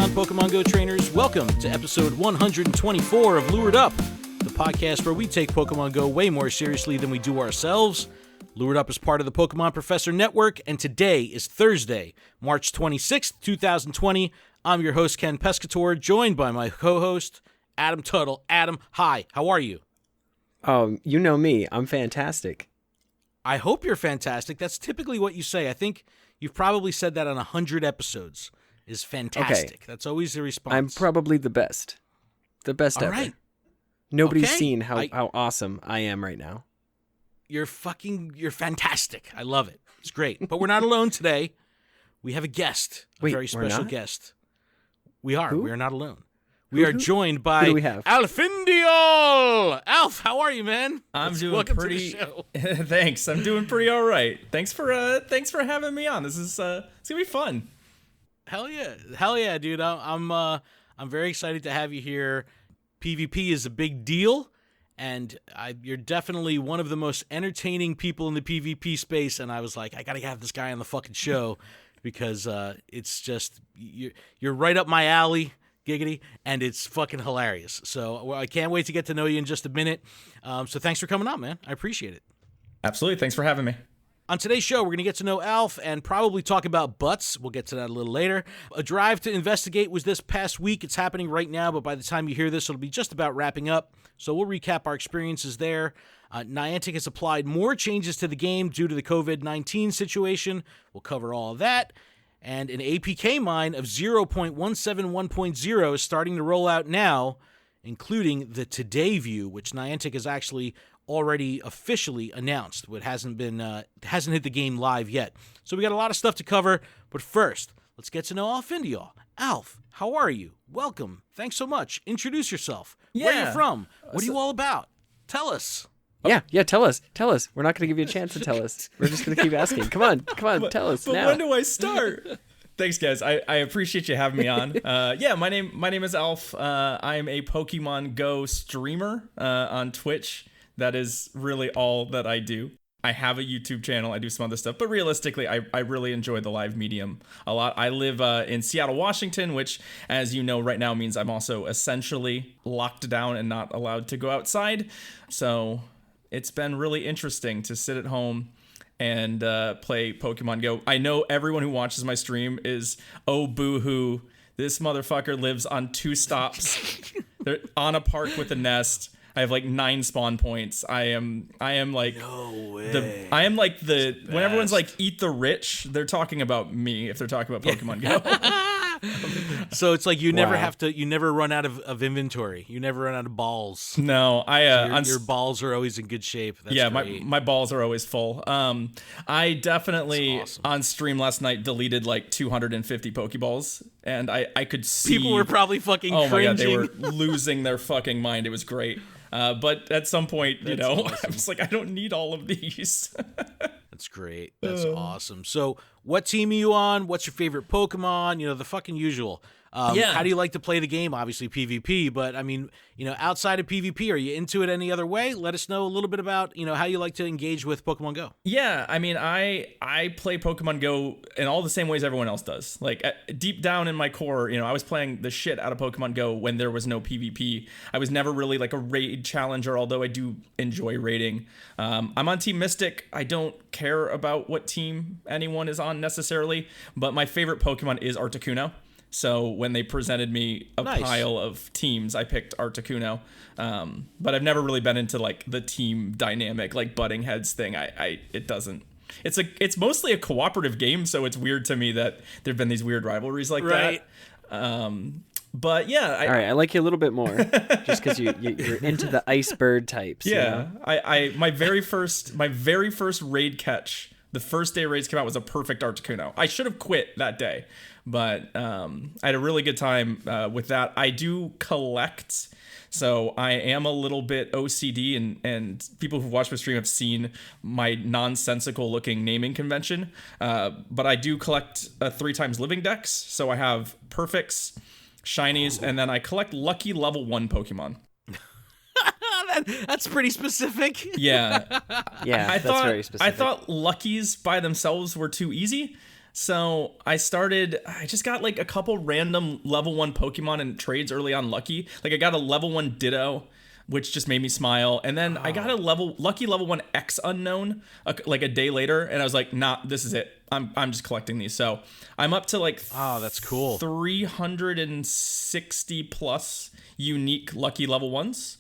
young Pokemon Go trainers. Welcome to episode 124 of Lured Up, the podcast where we take Pokemon Go way more seriously than we do ourselves. Lured Up is part of the Pokemon Professor Network, and today is Thursday, March 26th, 2020. I'm your host, Ken Pescator, joined by my co-host, Adam Tuttle. Adam, hi, how are you? Oh, you know me. I'm fantastic. I hope you're fantastic. That's typically what you say. I think you've probably said that on 100 episodes, is fantastic. Okay. That's always the response. I'm probably the best. The best All ever. Right. Nobody's seen how awesome I am right now. You're fantastic. I love it. It's great. But we're not alone today. We have a guest, a very special guest. We are. Who? We are not alone. We are joined by who do we have? Alfindeol. Alf, how are you, man? I'm doing welcome pretty. To the show. Thanks. I'm doing pretty all right. Thanks for having me on. This is it's gonna be fun. Hell yeah, dude. I'm very excited to have you here. PvP is a big deal, and you're definitely one of the most entertaining people in the PvP space. And I was like, I gotta have this guy on the fucking show because it's just you're right up my alley. Giggity, and it's fucking hilarious. So I can't wait to get to know you in just a minute. So thanks for coming on, man. I appreciate it. Absolutely. Thanks for having me. On today's show, we're going to get to know Alf and probably talk about butts. We'll get to that a little later. A Drive to Investigate was this past week. It's happening right now, but by the time you hear this, it'll be just about wrapping up. So we'll recap our experiences there. Niantic has applied more changes to the game due to the COVID-19 situation. We'll cover all of that. And an APK mine of 0.171.0 is starting to roll out now, including the Today View, which Niantic has actually already officially announced. It hasn't hit the game live yet. So we got a lot of stuff to cover, but first, let's get to know Alfindeol. Alf, how are you? Welcome. Thanks so much. Introduce yourself. Yeah. Where are you from? What are you all about? Tell us. Yeah, tell us. We're not going to give you a chance to tell us. We're just going to keep asking. Come on, tell us but now. When do I start? Thanks, guys. I appreciate you having me on. My name is Alf. I'm a Pokemon Go streamer on Twitch. That is really all that I do. I have a YouTube channel. I do some other stuff, but realistically, I really enjoy the live medium a lot. I live in Seattle, Washington, which, as you know, right now means I'm also essentially locked down and not allowed to go outside. So it's been really interesting to sit at home and play Pokemon Go. I know everyone who watches my stream is, oh, boo-hoo, this motherfucker lives on 2 stops. They're on a park with a nest. I have like 9 spawn points. I am like no way. When everyone's like eat the rich, they're talking about me if they're talking about Pokemon Go. So it's like you never run out of inventory. You never run out of balls. No, your balls are always in good shape. That's great. my balls are always full. I definitely awesome. On stream last night deleted like 250 Pokeballs, and I could see people were probably fucking oh my cringing. God, they were losing their fucking mind. It was great. But at some point, awesome. I was like, I don't need all of these. That's great. That's awesome. So what team are you on? What's your favorite Pokemon? The fucking usual. How do you like to play the game? Obviously PvP, but I mean, outside of PvP, are you into it any other way? Let us know a little bit about, how you like to engage with Pokemon Go. Yeah, I mean, I play Pokemon Go in all the same ways everyone else does. Like deep down in my core, I was playing the shit out of Pokemon Go when there was no PvP. I was never really like a raid challenger, although I do enjoy raiding. I'm on Team Mystic. I don't care about what team anyone is on necessarily, but my favorite Pokemon is Articuno. So when they presented me a pile of teams, I picked Articuno. But I've never really been into like the team dynamic, like butting heads thing. It doesn't. It's mostly a cooperative game, so it's weird to me that there've been these weird rivalries like that. But yeah, all right, I like you a little bit more, just because you're into the ice bird types. Yeah, my very first raid catch. The first day raids came out was a perfect Articuno. I should have quit that day, but I had a really good time with that. I do collect, so I am a little bit OCD, and people who watch my stream have seen my nonsensical looking naming convention. But I do collect 3 times living dex, so I have perfects, shinies, and then I collect lucky level 1 Pokemon. That's pretty specific. Yeah. That's very specific. I thought luckies by themselves were too easy. So I just got like a couple random level 1 Pokemon in trades early on lucky. Like I got a level 1 Ditto, which just made me smile. And then I got a lucky level 1 X Unknown like a day later. And I was like, nah, this is it. I'm just collecting these. So I'm up to like, that's cool, 360 plus unique lucky level 1s.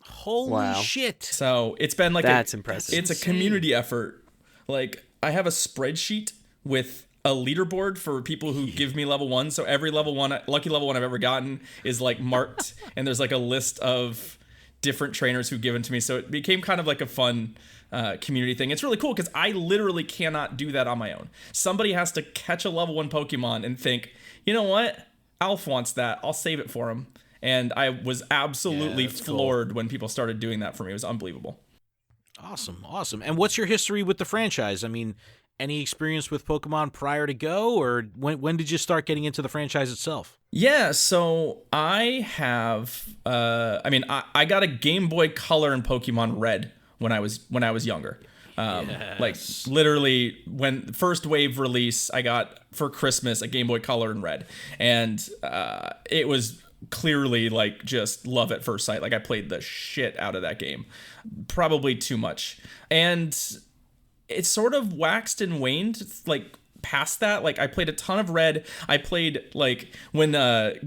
Holy shit. So it's been like, that's impressive. It's a community effort. Like I have a spreadsheet with a leaderboard for people who give me level 1. So every level 1, lucky level 1 I've ever gotten is like marked, and there's like a list of different trainers who've given to me. So it became kind of like a fun community thing. It's really cool because I literally cannot do that on my own. Somebody has to catch a level 1 Pokemon and think, you know what? Alf wants that. I'll save it for him. And I was absolutely floored when people started doing that for me. It was unbelievable. Awesome. And what's your history with the franchise? I mean, any experience with Pokemon prior to Go, or when did you start getting into the franchise itself? Yeah, so I have, I got a Game Boy Color and Pokemon Red when I was younger. Like literally when the first wave release, I got for Christmas a Game Boy Color and Red, and it was clearly like just love at first sight. Like I played the shit out of that game, probably too much, and it sort of waxed and waned like past that. Like I played a ton of Red. I played like when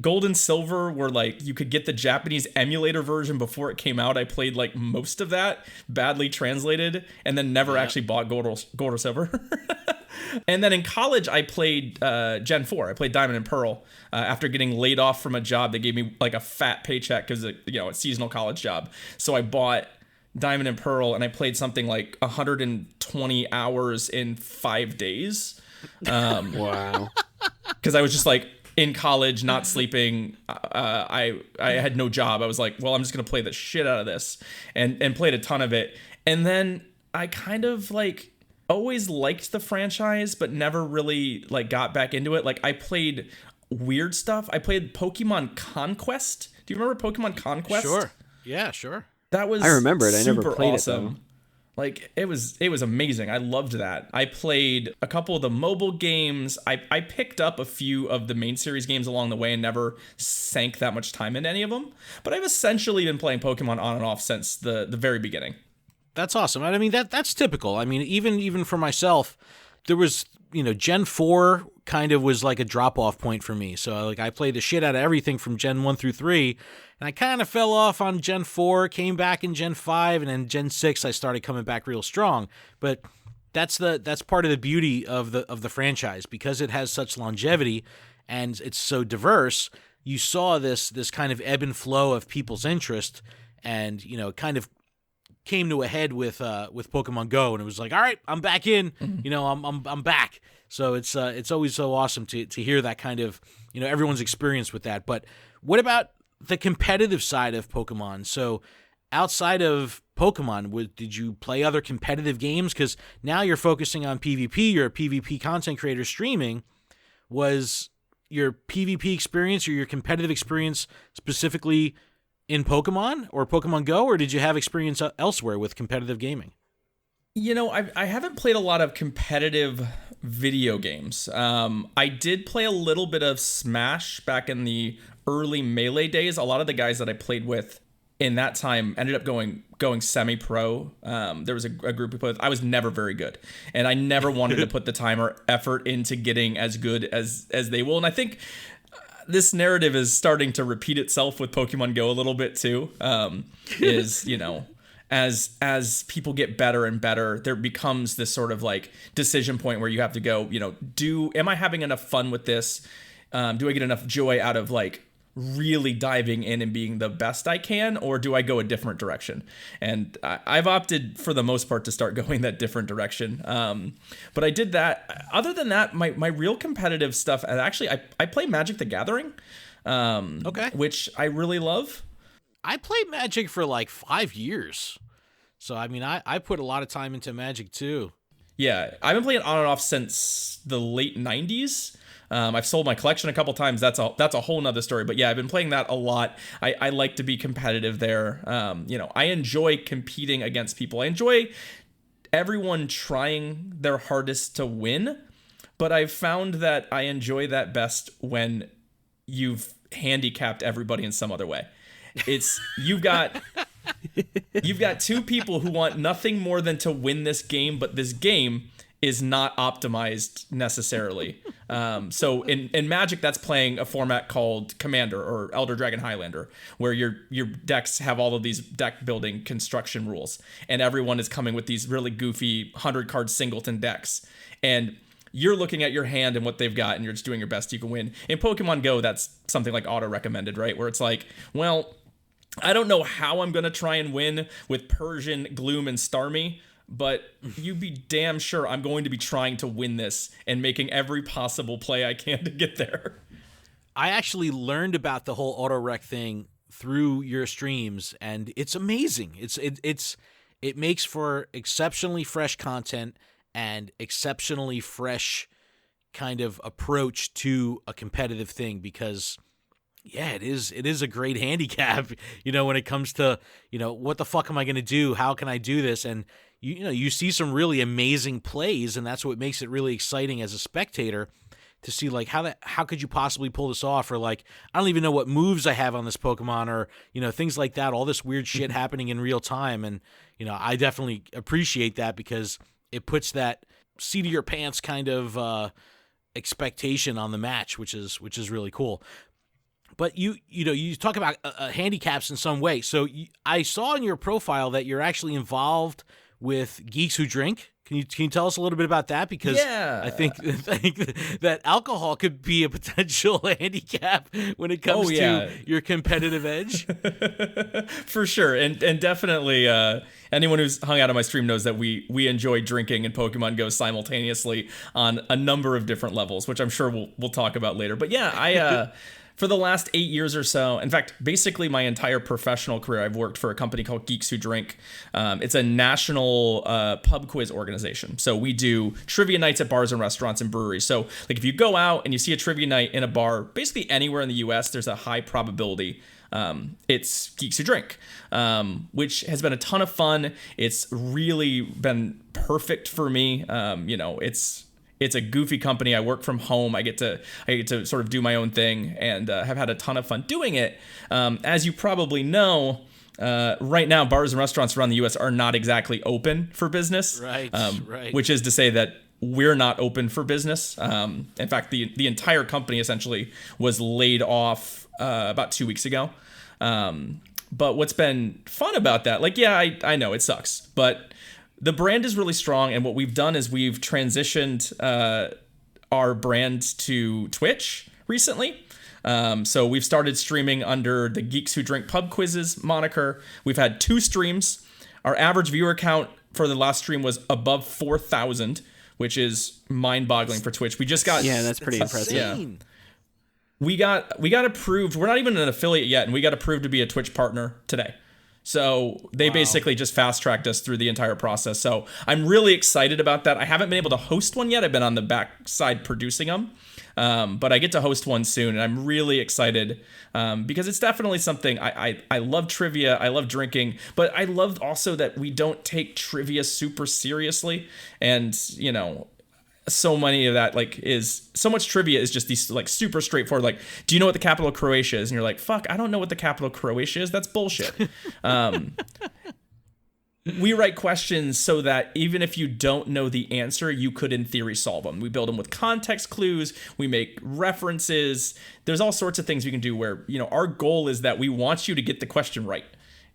Gold and Silver were like you could get the Japanese emulator version before it came out. I played like most of that, badly translated, and then never actually bought Gold or Silver. And then in college I played Gen 4. I played Diamond and Pearl after getting laid off from a job. They gave me like a fat paycheck because it's a seasonal college job. So I bought Diamond and Pearl, and I played something like 120 hours in 5 days. Wow. Because I was just like in college, not sleeping. I had no job. I was like, well, I'm just going to play the shit out of this, and played a ton of it. And then I kind of like always liked the franchise, but never really like got back into it. Like I played weird stuff. I played Pokemon Conquest. Do you remember Pokemon Conquest? Sure. Yeah, sure. That was I remember it. I never played awesome. it though. Like it was amazing. I loved that. I played a couple of the mobile games. I picked up a few of the main series games along the way and never sank that much time into any of them. But I've essentially been playing Pokemon on and off since the very beginning. That's awesome. I mean, that's typical. I mean, even for myself, there was, Gen 4 kind of was like a drop-off point for me. So like I played the shit out of everything from Gen 1 through 3, and I kind of fell off on Gen 4, came back in Gen 5, and then Gen 6 I started coming back real strong. But that's part of the beauty of the franchise, because it has such longevity and it's so diverse. You saw this kind of ebb and flow of people's interest, and kind of came to a head with Pokemon Go, and it was like, all right, I'm back in. I'm back. So it's always so awesome to hear that kind of everyone's experience with that. But what about the competitive side of Pokemon? So outside of Pokemon, did you play other competitive games? Because now you're focusing on PvP. You're a PvP content creator streaming. Was your PvP experience or your competitive experience specifically in Pokemon or Pokemon Go, or did you have experience elsewhere with competitive gaming? I haven't played a lot of competitive video games. I did play a little bit of Smash back in the early Melee days. A lot of the guys that I played with in that time ended up going semi-pro. There was a group we played with. I was never very good, and I never wanted to put the time or effort into getting as good as they will. And I think this narrative is starting to repeat itself with Pokemon Go a little bit too. As people get better and better, there becomes this sort of like decision point where you have to go, am I having enough fun with this? Do I get enough joy out of like really diving in and being the best I can, or do I go a different direction? And I've opted for the most part to start going that different direction. But I did that. Other than that, my real competitive stuff, and actually I play Magic the Gathering, which I really love. I played Magic for like 5 years. So, I mean, I put a lot of time into Magic too. Yeah, I've been playing on and off since the late 90s. I've sold my collection a couple times. That's a whole nother story. But yeah, I've been playing that a lot. I like to be competitive there. I enjoy competing against people. I enjoy everyone trying their hardest to win. but I've found that I enjoy that best when you've handicapped everybody in some other way. It's you've got two people who want nothing more than to win this game, but this game is not optimized necessarily. So in Magic, that's playing a format called Commander or Elder Dragon Highlander, where your decks have all of these deck building construction rules, and everyone is coming with these really goofy 100-card singleton decks, and you're looking at your hand and what they've got, and you're just doing your best you can win. In Pokemon Go, that's something like auto-recommended, right? Where it's like, well, I don't know how I'm going to try and win with Persian, Gloom, and Starmie, but you be damn sure I'm going to be trying to win this and making every possible play I can to get there. I actually learned about the whole auto-rec thing through your streams, and it's amazing. It makes for exceptionally fresh content and exceptionally fresh kind of approach to a competitive thing, because yeah, it is a great handicap, when it comes to, what the fuck am I going to do? How can I do this? And you see some really amazing plays, and that's what makes it really exciting as a spectator to see like how could you possibly pull this off, or like I don't even know what moves I have on this Pokemon, or things like that, all this weird shit happening in real time. And I definitely appreciate that, because it puts that seat of your pants kind of expectation on the match, which is really cool. But you talk about handicaps in some way. So I saw in your profile that you're actually involved with Geeks Who Drink. Can you tell us a little bit about that? Because yeah. I think that alcohol could be a potential handicap when it comes to your competitive edge. For sure, and definitely anyone who's hung out on my stream knows that we enjoy drinking and Pokemon Go simultaneously on a number of different levels, which I'm sure we'll talk about later. But yeah, I for the last 8 years or so, in fact, basically my entire professional career, I've worked for a company called Geeks Who Drink. It's a national pub quiz organization. So we do trivia nights at bars and restaurants and breweries. So like if you go out and you see a trivia night in a bar, basically anywhere in the US, there's a high probability it's Geeks Who Drink, which has been a ton of fun. It's really been perfect for me. It's a goofy company. I work from home. I get to sort of do my own thing, and have had a ton of fun doing it. As you probably know, right now bars and restaurants around the U.S. are not exactly open for business. Right. Which is to say that we're not open for business. In fact, the entire company essentially was laid off about 2 weeks ago. But what's been fun about that, I know it sucks, but the brand is really strong, and what we've done is we've transitioned our brand to Twitch recently. So we've started streaming under the Geeks Who Drink Pub Quizzes moniker. We've had 2 streams. Our average viewer count for the last stream was above 4,000, which is mind-boggling for Twitch. We just got that's pretty impressive. Insane. Yeah. We got approved. We're not even an affiliate yet, and we got approved to be a Twitch partner today. So they basically just fast-tracked us through the entire process. So I'm really excited about that. I haven't been able to host one yet. I've been on the backside producing them. But I get to host one soon, and I'm really excited because it's definitely something I love trivia. I love drinking, but I love also that we don't take trivia super seriously. And, so many of that is so much trivia is just these super straightforward, do you know what the capital of Croatia is? And you're like, fuck, I don't know what the capital of Croatia is. That's bullshit. We write questions so that even if you don't know the answer, you could in theory solve them. We build them with context clues. We make references. There's all sorts of things we can do where, our goal is that we want you to get the question right.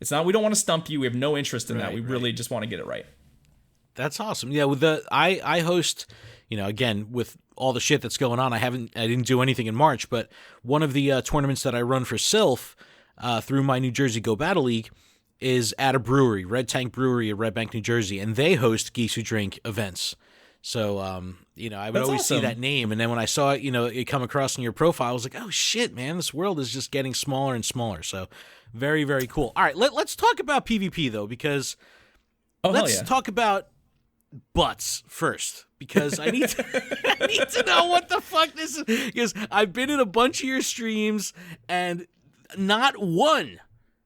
It's not, we don't want to stump you. We have no interest in that. We really just want to get it right. That's awesome. Yeah, with I host, again, with all the shit that's going on, I didn't do anything in March, but one of the tournaments that I run for Sylph through my New Jersey Go Battle League is at a brewery, Red Tank Brewery in Red Bank, New Jersey, and they host Geeks Who Drink events. So, I would That's always see awesome. that name, and then when I saw it, it come across in your profile, I was like, oh shit, man, this world is just getting smaller and smaller. So, very, very cool. All right, let's talk about PvP though, because let's talk about butts first, because I need to know what the fuck this is, because I've been in a bunch of your streams and not one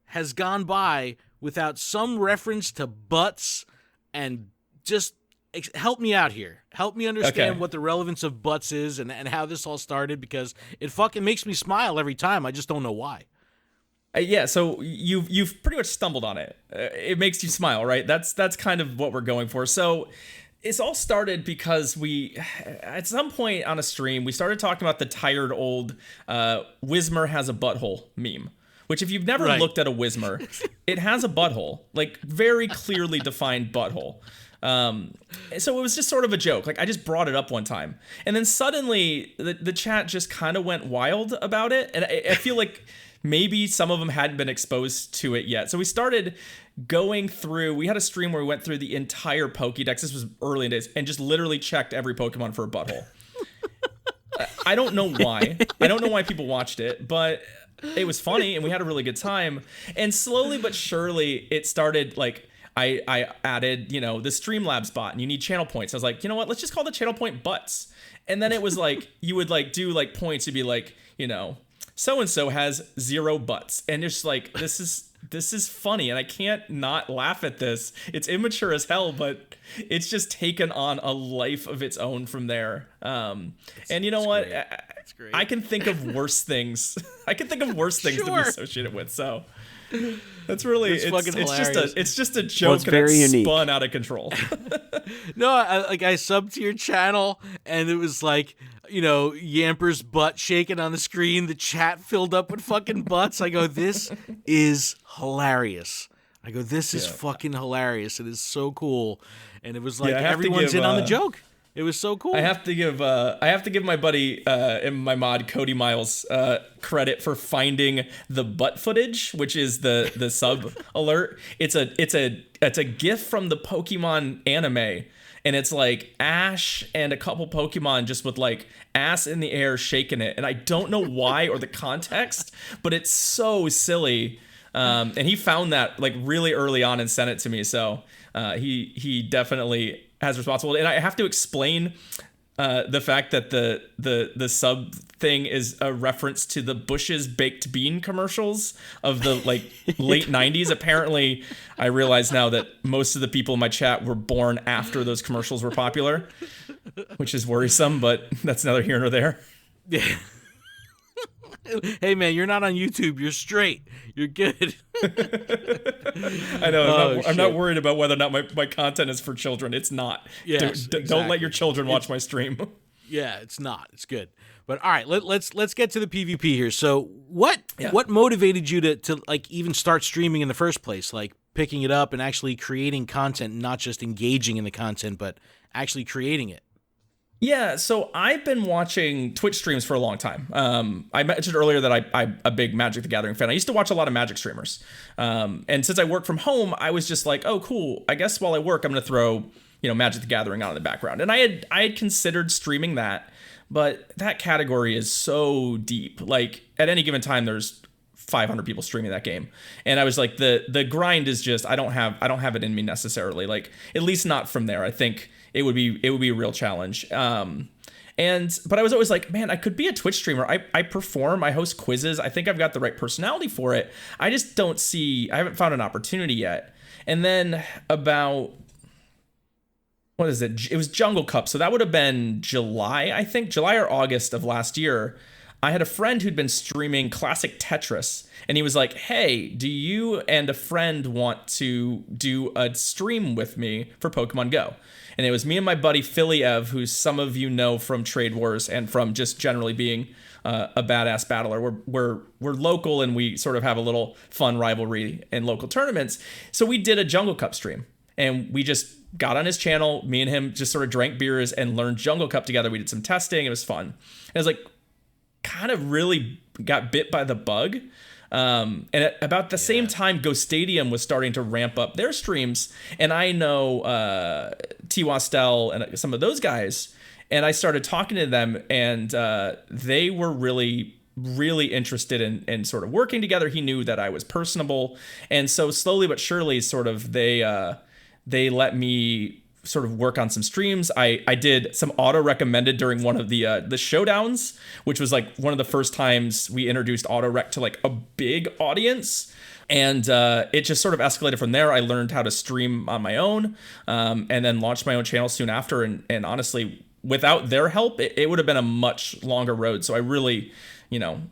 has gone by without some reference to butts and just help me out here. Help me understand Okay. what the relevance of butts is and how this all started, because it fucking makes me smile every time. I just don't know why. Yeah, so you've pretty much stumbled on it. It makes you smile, right? That's kind of what we're going for. So it's all started because we, at some point on a stream, we started talking about the tired old Whismer has a butthole meme. Which, if you've never looked at a Whismer, it has a butthole, like very clearly defined butthole. So it was just sort of a joke. Like, I just brought it up one time, and then suddenly the chat just kind of went wild about it, and I feel like maybe some of them hadn't been exposed to it yet. So we started going through, we had a stream where we went through the entire Pokédex. This was early days, and just literally checked every Pokemon for a butthole. I don't know why. I don't know why people watched it, but it was funny, and we had a really good time. And slowly but surely, it started, like, I added, the Streamlabs bot, and you need channel points. I was like, you know what? Let's just call the channel point butts. And then it was like, you would, like, do, like, points. You'd be like, so-and-so has 0 butts. And it's like, this is funny, and I can't not laugh at this. It's immature as hell, but it's just taken on a life of its own from there. And you know what? Great. I can think of worse things. I can think of worse things to be associated with. So that's really fucking hilarious. It's just a joke it's very unique. Spun out of control. No, I subbed to your channel, and it was like, Yamper's butt shaking on the screen. The chat filled up with fucking butts. I go, this is hilarious. This is fucking hilarious. It is so cool. And it was like, everyone's in on the joke. It was so cool. I have to give my buddy and my mod Cody Miles credit for finding the butt footage, which is the sub alert. It's a GIF from the Pokemon anime, and it's like Ash and a couple Pokemon just with like ass in the air shaking it, and I don't know why or the context, but it's so silly. And he found that like really early on and sent it to me, so he definitely has responsibility. And I have to explain the fact that the sub thing is a reference to the Bush's baked bean commercials of the like late 90s. Apparently, I realize now that most of the people in my chat were born after those commercials were popular, which is worrisome, but that's neither here nor there. Yeah. Hey man, you're not on YouTube. You're straight. You're good. I know. I'm not worried about whether or not my content is for children. It's not. Yes, Don't let your children watch my stream. Yeah, it's not. It's good. But all right, let's get to the PvP here. So what motivated you to like even start streaming in the first place? Like picking it up and actually creating content, not just engaging in the content, but actually creating it. Yeah, so I've been watching Twitch streams for a long time. I mentioned earlier that I'm a big Magic the Gathering fan. I used to watch a lot of Magic streamers. And since I work from home, I was just like, oh, cool. I guess while I work, I'm going to throw, Magic the Gathering on in the background. And I had considered streaming that, but that category is so deep. Like, at any given time, there's 500 people streaming that game. And I was like, the grind is just, I don't have it in me necessarily. Like, at least not from there. I think it would be a real challenge. But I was always like, man, I could be a Twitch streamer. I perform, I host quizzes. I think I've got the right personality for it. I just I haven't found an opportunity yet. And then about, what is it? It was Jungle Cup. So that would have been July, I think, July or August of last year. I had a friend who'd been streaming classic Tetris, and he was like, hey, do you and a friend want to do a stream with me for Pokemon Go? And it was me and my buddy Philly Ev, who some of you know from Trade Wars and from just generally being a badass battler. We're local, and we sort of have a little fun rivalry in local tournaments. So we did a Jungle Cup stream, and we just got on his channel. Me and him just sort of drank beers and learned Jungle Cup together. We did some testing. It was fun. And it was like, kind of really got bit by the bug. And at about the same time, Go Stadium was starting to ramp up their streams. And I know T-Wastel and some of those guys. And I started talking to them, and they were really, really interested in sort of working together. He knew that I was personable. And so slowly but surely, sort of, they let me sort of work on some streams. I did some auto recommended during one of the showdowns, which was like one of the first times we introduced auto rec to like a big audience. And it just sort of escalated from there. I learned how to stream on my own, and then launched my own channel soon after. And honestly, without their help, it would have been a much longer road. So I really,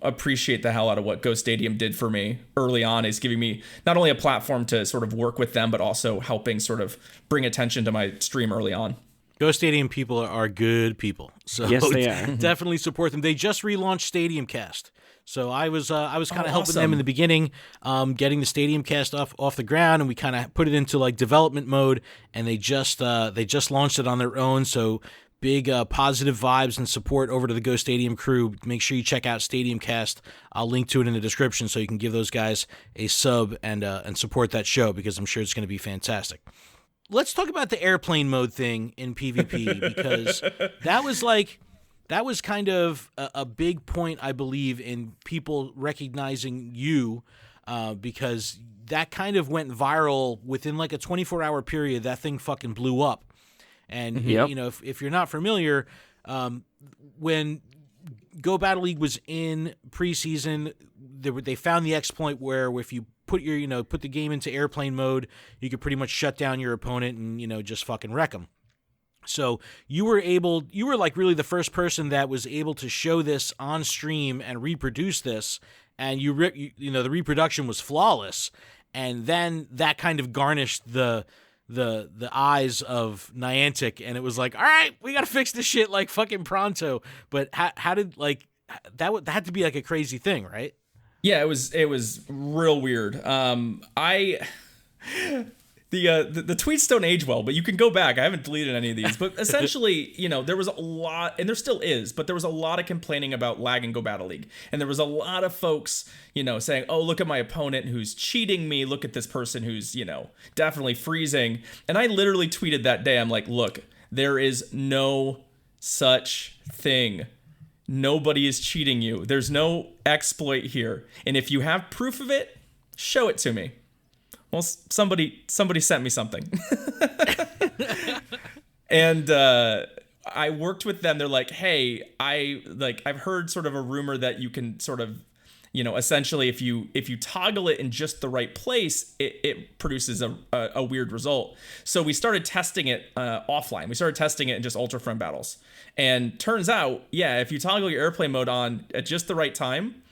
appreciate the hell out of what Go Stadium did for me early on, is giving me not only a platform to sort of work with them, but also helping sort of bring attention to my stream early on. Go Stadium people are good people. So Yes, they are. definitely support them. They just relaunched Stadium Cast. So I was kind of helping awesome. them in the beginning, getting the Stadium Cast off the ground, and we kind of put it into like development mode, and they just launched it on their own. So big positive vibes and support over to the Go Stadium crew. Make sure you check out Stadium Cast. I'll link to it in the description so you can give those guys a sub and support that show, because I'm sure it's going to be fantastic. Let's talk about the airplane mode thing in PvP, because that was kind of a big point, I believe, in people recognizing you, because that kind of went viral within like a 24-hour period. That thing fucking blew up. And, if you're not familiar, when Go Battle League was in preseason, they found the exploit where if you put the game into airplane mode, you could pretty much shut down your opponent and, just fucking wreck them. So you were like really the first person that was able to show this on stream and reproduce this, and the reproduction was flawless. And then that kind of garnished the eyes of Niantic, and it was like, all right, we gotta fix this shit like fucking pronto. But how did that had to be like a crazy thing, right? Yeah, it was real weird. The tweets don't age well, but you can go back. I haven't deleted any of these, but essentially, there was a lot, and there still is, but there was a lot of complaining about lag in Go Battle League. And there was a lot of folks, saying, oh, look at my opponent who's cheating me. Look at this person who's, definitely freezing. And I literally tweeted that day, I'm like, look, there is no such thing. Nobody is cheating you. There's no exploit here. And if you have proof of it, show it to me. Well, somebody sent me something. And I worked with them. They're like, hey, I've heard sort of a rumor that you can sort of, essentially if you toggle it in just the right place, it produces a weird result. So we started testing it offline. We started testing it in just Ultra Friend battles. And turns out, yeah, if you toggle your airplane mode on at just the right time,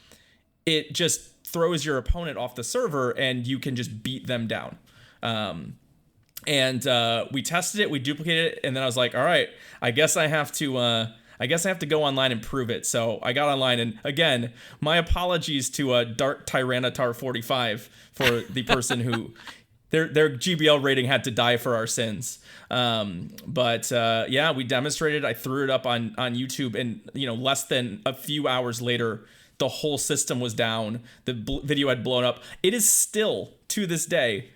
it just throws your opponent off the server and you can just beat them down. And we tested it, we duplicated it, and then I was like, all right, I guess I have to go online and prove it. So I got online, and again, my apologies to Dark Tyranitar 45 for the person who their GBL rating had to die for our sins. But yeah, we demonstrated. I threw it up on YouTube, and less than a few hours later, the whole system was down. The video had blown up. It is still, to this day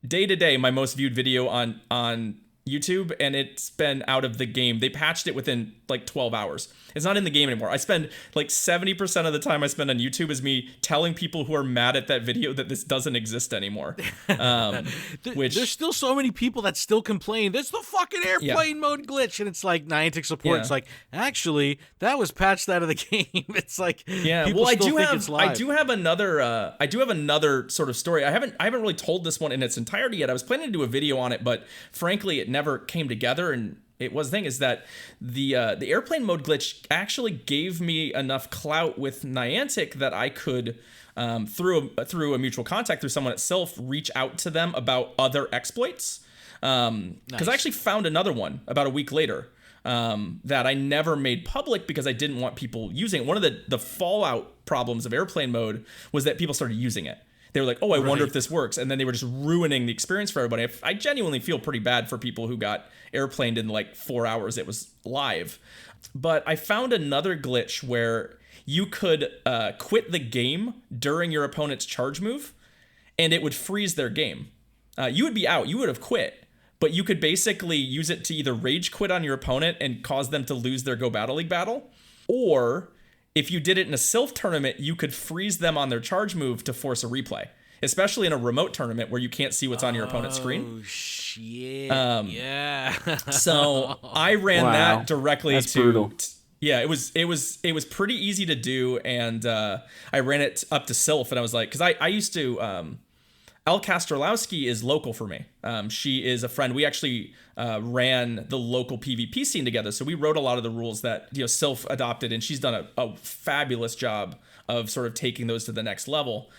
to day, my most viewed video on YouTube, and it's been out of the game. They patched it within like 12 hours. It's not in the game anymore. I spend like 70% of the time I spend on YouTube is me telling people who are mad at that video that this doesn't exist anymore. There's still so many people that still complain, there's the fucking airplane mode glitch, and it's like Niantic support. It's like, actually, that was patched out of the game. It's like, people still think it's live. I do have another sort of story. I haven't really told this one in its entirety yet. I was planning to do a video on it, but frankly, it never came together. And it was the thing is that the airplane mode glitch actually gave me enough clout with Niantic that I could, through a mutual contact, through someone itself, reach out to them about other exploits. Because I actually found another one about a week later that I never made public because I didn't want people using it. One of the fallout problems of airplane mode was that people started using it. They were like, oh, I wonder if this works. And then they were just ruining the experience for everybody. I genuinely feel pretty bad for people who got airplaned in like 4 hours it was live. But I found another glitch where you could quit the game during your opponent's charge move, and it would freeze their game. You would be out. You would have quit. But you could basically use it to either rage quit on your opponent and cause them to lose their Go Battle League battle, or if you did it in a Sylph tournament, you could freeze them on their charge move to force a replay, especially in a remote tournament where you can't see what's on your opponent's screen. Oh, shit. Yeah. So I ran that directly That's to... brutal. Yeah, it was pretty easy to do, and I ran it up to Sylph, and I was like, because I used to. Elle Kastrolowski is local for me. She is a friend. We actually ran the local PvP scene together, so we wrote a lot of the rules that Sylph adopted, and she's done a fabulous job of sort of taking those to the next level.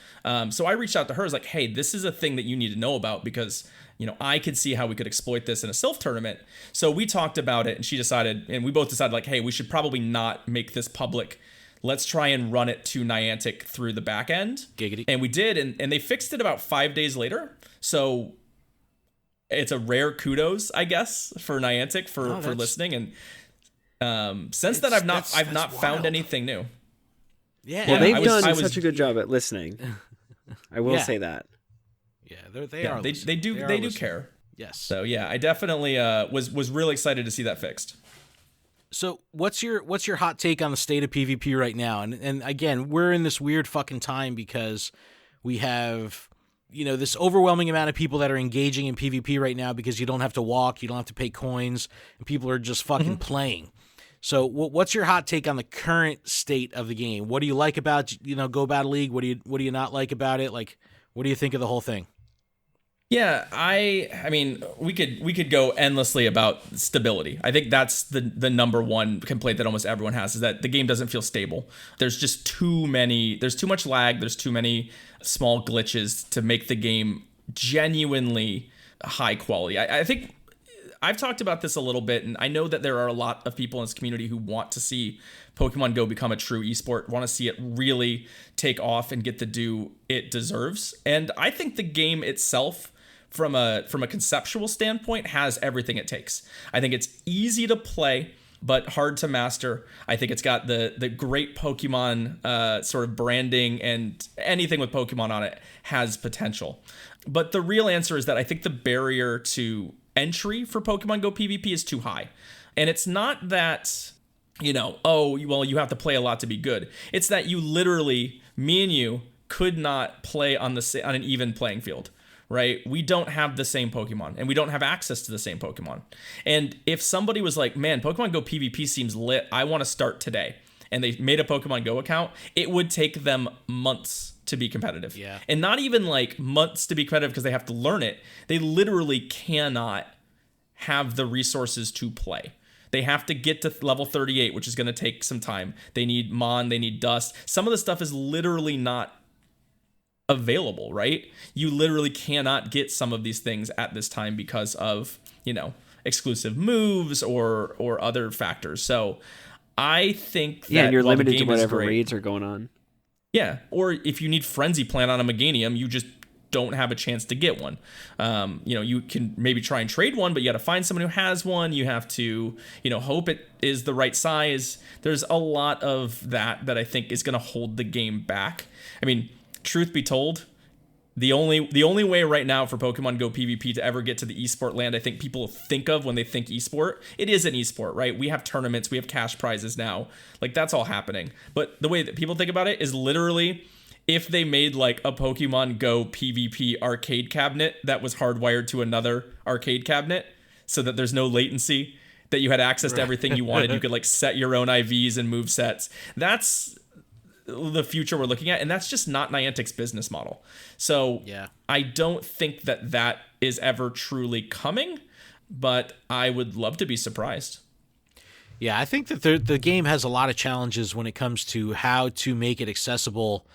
So I reached out to her, I was like, hey, this is a thing that you need to know about, because I could see how we could exploit this in a Sylph tournament. So we talked about it, and she decided, and we both decided, like, hey, we should probably not make this public. Let's try and run it to Niantic through the back end. Giggity. And we did, and they fixed it about 5 days later. So it's a rare kudos, I guess, for Niantic for listening. And since then, I've not found wild. anything new. Yeah. Well, they've done was- such a good job at listening. I will say that. Yeah, they Yeah, are. they do listening. care. Yes. So yeah, I definitely was really excited to see that fixed. So what's your hot take on the state of PvP right now? And again, we're in this weird fucking time because we have this overwhelming amount of people that are engaging in PvP right now because you don't have to walk, you don't have to pay coins, and people are just fucking playing. So what's your hot take on the current state of the game? What do you like about Go Battle League? What do you not like about it? Like, what do you think of the whole thing? Yeah, I mean, we could go endlessly about stability. I think that's the number one complaint that almost everyone has, is that the game doesn't feel stable. There's just there's too much lag, there's too many small glitches to make the game genuinely high quality. I think I've talked about this a little bit, and I know that there are a lot of people in this community who want to see Pokemon Go become a true esport, want to see it really take off and get the due it deserves. And I think the game itself, from a conceptual standpoint, has everything it takes. I think it's easy to play, but hard to master. I think it's got the great Pokemon sort of branding, and anything with Pokemon on it has potential. But the real answer is that I think the barrier to entry for Pokemon Go PvP is too high. And it's not that, you have to play a lot to be good. It's that you literally, me and you, could not play on an even playing field. Right? We don't have the same Pokemon, and we don't have access to the same Pokemon. And if somebody was like, man, Pokemon Go PvP seems lit, I want to start today, and they made a Pokemon Go account, it would take them months to be competitive. Yeah. And not even like months to be competitive because they have to learn it. They literally cannot have the resources to play. They have to get to level 38, which is going to take some time. They need Mon, they need Dust. Some of the stuff is literally not available, right? You literally cannot get some of these things at this time because of, exclusive moves or other factors. So I think that and you're while the limited to game is whatever great- raids are going on. Yeah, or if you need Frenzy Plant on a Meganium, you just don't have a chance to get one. You can maybe try and trade one, but you got to find someone who has one. You have to, hope it is the right size. There's a lot of that I think is going to hold the game back. I mean, truth be told, the only way right now for Pokemon Go PvP to ever get to the esport land I think people think of when they think esport, it is an esport, right? We have tournaments, we have cash prizes now. Like, that's all happening. But the way that people think about it is literally if they made like a Pokemon Go PvP arcade cabinet that was hardwired to another arcade cabinet so that there's no latency, that you had access to everything you wanted. You could like set your own IVs and move sets. That's the future we're looking at, and that's just not Niantic's business model. So Yeah. I don't think that is ever truly coming, but I would love to be surprised. Yeah, I think that the game has a lot of challenges when it comes to how to make it accessible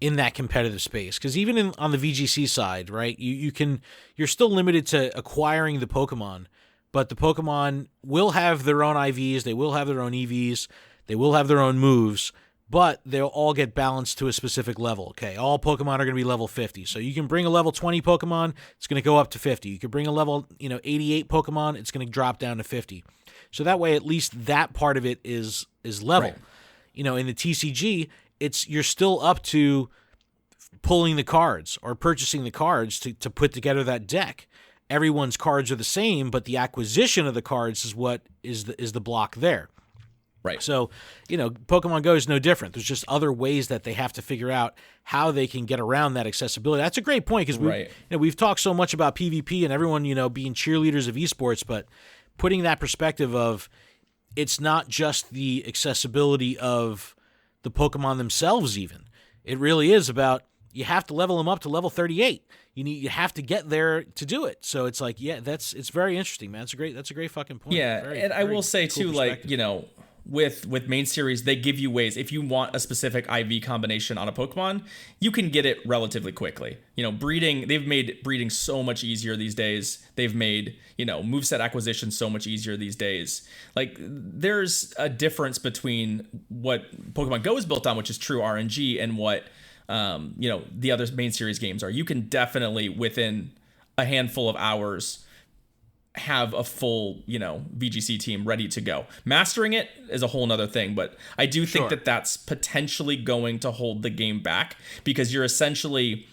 in that competitive space. Because even on the VGC side, right, you're still limited to acquiring the Pokemon, but the Pokemon will have their own IVs, they will have their own EVs, they will have their own moves, but they'll all get balanced to a specific level. Okay, all Pokemon are going to be level 50. So you can bring a level 20 Pokemon, it's going to go up to 50. You can bring a level 88 Pokemon, it's going to drop down to 50. So that way, at least that part of it is level. Right. In the TCG, you're still up to pulling the cards or purchasing the cards to put together that deck. Everyone's cards are the same, but the acquisition of the cards is what is the block there. Right. So, Pokemon Go is no different. There's just other ways that they have to figure out how they can get around that accessibility. That's a great point because we've talked so much about PvP and everyone, being cheerleaders of esports, but putting that perspective of it's not just the accessibility of the Pokemon themselves even. It really is about you have to level them up to level 38. You have to get there to do it. So it's like, yeah, it's very interesting, man. That's a great fucking point. Yeah, and I will say cool too, like, you know, with main series, they give you ways. If you want a specific IV combination on a Pokemon, you can get it relatively quickly. You know, breeding, they've made breeding so much easier these days. They've made, you know, moveset acquisition so much easier these days. Like, there's a difference between what Pokemon Go is built on, which is true RNG, and what you know, the other main series games are. You can definitely, within a handful of hours, have a full, you know, VGC team ready to go. Mastering it is a whole nother thing, but I do think that that's potentially going to hold the game back, because you're essentially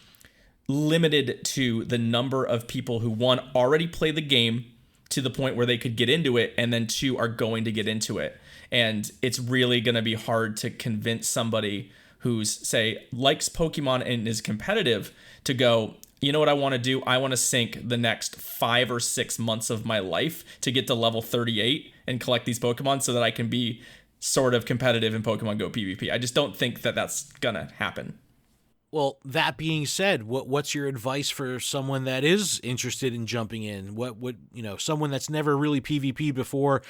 limited to the number of people who, one, already play the game to the point where they could get into it, and then two, are going to get into it. And it's really going to be hard to convince somebody who's, say, likes Pokemon and is competitive to go, you know what I want to do? I want to sink the next 5 or 6 months of my life to get to level 38 and collect these Pokemon so that I can be sort of competitive in Pokemon Go PvP. I just don't think that that's going to happen. Well, that being said, what's your advice for someone that is interested in jumping in? What would, you know, someone that's never really PvP before?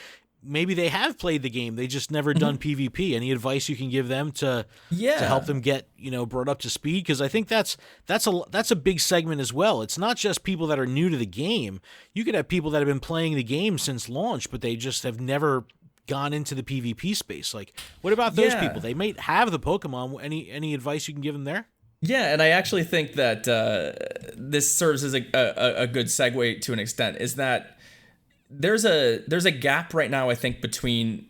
Maybe they have played the game, they just never done PvP. Any advice you can give them to help them get, you know, brought up to speed? Because I think that's a big segment as well. It's not just people that are new to the game. You could have people that have been playing the game since launch, but they just have never gone into the PvP space. Like, what about those people? They may have the Pokemon. Any advice you can give them there? Yeah, and I actually think that this serves as a good segue to an extent, is that there's a gap right now, I think, between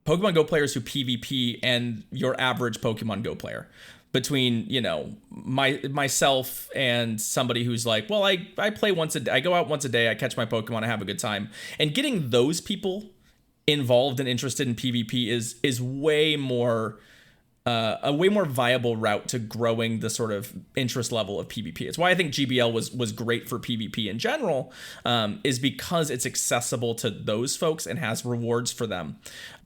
Pokemon Go players who PvP and your average Pokemon Go player. Between, you know, myself and somebody who's like, well, I play once a day, I go out once a day, I catch my Pokemon, I have a good time. And getting those people involved and interested in PvP is way more a way more viable route to growing the sort of interest level of PvP. It's why I think GBL was great for PvP in general, is because it's accessible to those folks and has rewards for them.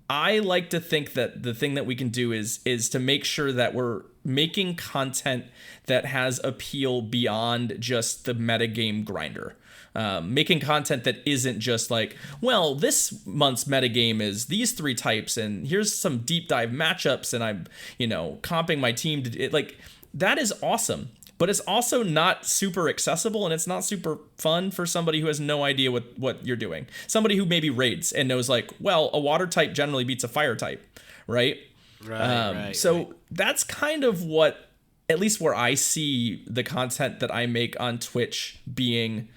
I like to think that the thing that we can do is to make sure that we're making content that has appeal beyond just the metagame grinder. Making content that isn't just like, well, this month's metagame is these 3 types, and here's some deep dive matchups, and I'm, you know, comping my team to it. Like, that is awesome, but it's also not super accessible, and it's not super fun for somebody who has no idea what you're doing. Somebody who maybe raids and knows, like, well, a water type generally beats a fire type, right? So that's kind of what, at least where I see the content that I make on Twitch being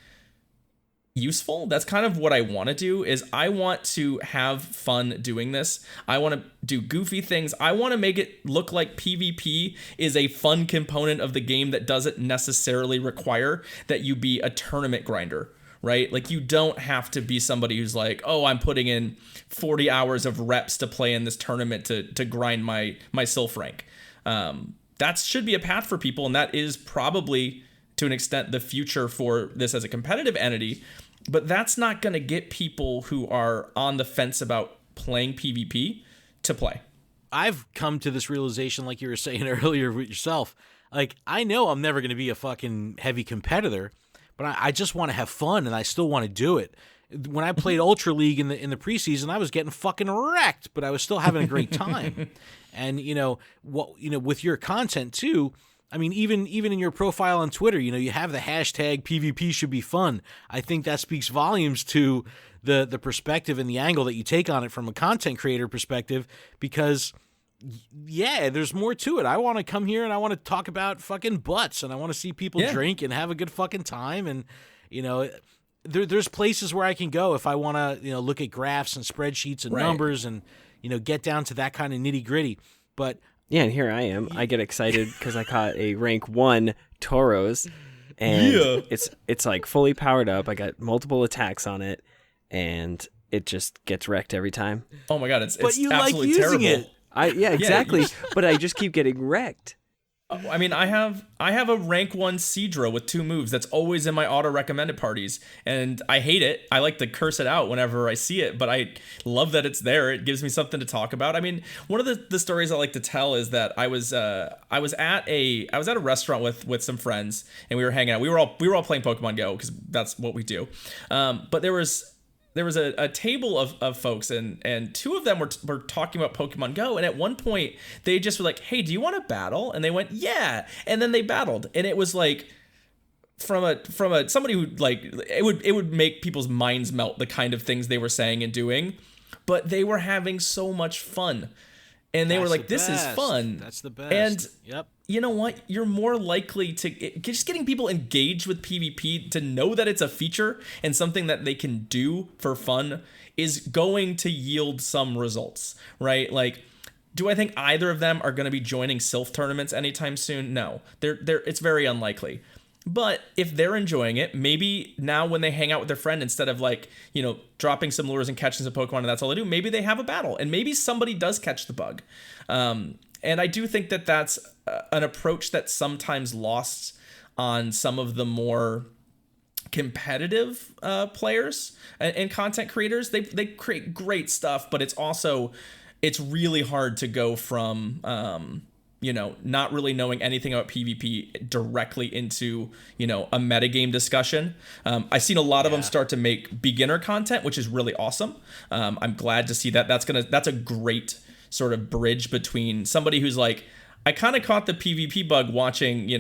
useful. That's kind of what I want to do. Is I want to have fun doing this. I want to do goofy things. I want to make it look like PvP is a fun component of the game that doesn't necessarily require that you be a tournament grinder, right? Like, you don't have to be somebody who's like, oh, I'm putting in 40 hours of reps to play in this tournament to grind my Sylph rank. That should be a path for people, and that is probably, to an extent, the future for this as a competitive entity. But that's not going to get people who are on the fence about playing PvP to play. I've come to this realization, like you were saying earlier with yourself. Like, I know I'm never going to be a fucking heavy competitor, but I just want to have fun, and I still want to do it. When I played Ultra League in the preseason, I was getting fucking wrecked, but I was still having a great time. And with your content too, I mean, even in your profile on Twitter, you know, you have the hashtag PvP should be fun. I think that speaks volumes to the perspective and the angle that you take on it from a content creator perspective, because yeah, there's more to it. I want to come here and I want to talk about fucking butts, and I want to see people drink and have a good fucking time. And, you know, there's places where I can go if I want to, you know, look at graphs and spreadsheets and numbers and, you know, get down to that kind of nitty gritty. But yeah, and here I am. I get excited because I caught a rank 1 Tauros, and it's like fully powered up. I got multiple attacks on it, and it just gets wrecked every time. Oh my god, it's but you absolutely like using terrible. it. Exactly. But I just keep getting wrecked. I mean, I have a rank 1 Seadra with 2 moves that's always in my auto recommended parties, and I hate it. I like to curse it out whenever I see it, but I love that it's there. It gives me something to talk about. I mean, one of the stories I like to tell is that I was at a restaurant with some friends, and we were hanging out. We were all playing Pokemon Go because that's what we do. But there was a table of folks, and 2 of them were talking about Pokemon Go, and at one point they just were like, "Hey, do you want to battle?" And they went, "Yeah," and then they battled, and it was like from a somebody who, like, it would make people's minds melt, the kind of things they were saying and doing, but they were having so much fun, and they were like, "This is fun." That's the best. And yep. You know what? You're more likely to just getting people engaged with PvP, to know that it's a feature and something that they can do for fun, is going to yield some results, right? Like, do I think either of them are going to be joining Sylph tournaments anytime soon? No, it's very unlikely. But if they're enjoying it, maybe now when they hang out with their friend, instead of, like, you know, dropping some lures and catching some Pokemon and that's all they do, maybe they have a battle, and maybe somebody does catch the bug. And I do think that that's an approach that's sometimes lost on some of the more competitive players and content creators. They create great stuff, but it's really hard to go from not really knowing anything about PvP directly into, a metagame discussion. I've seen a lot of them start to make beginner content, which is really awesome. I'm glad to see that. That's a great sort of bridge between somebody who's like, I kind of caught the PvP bug watching,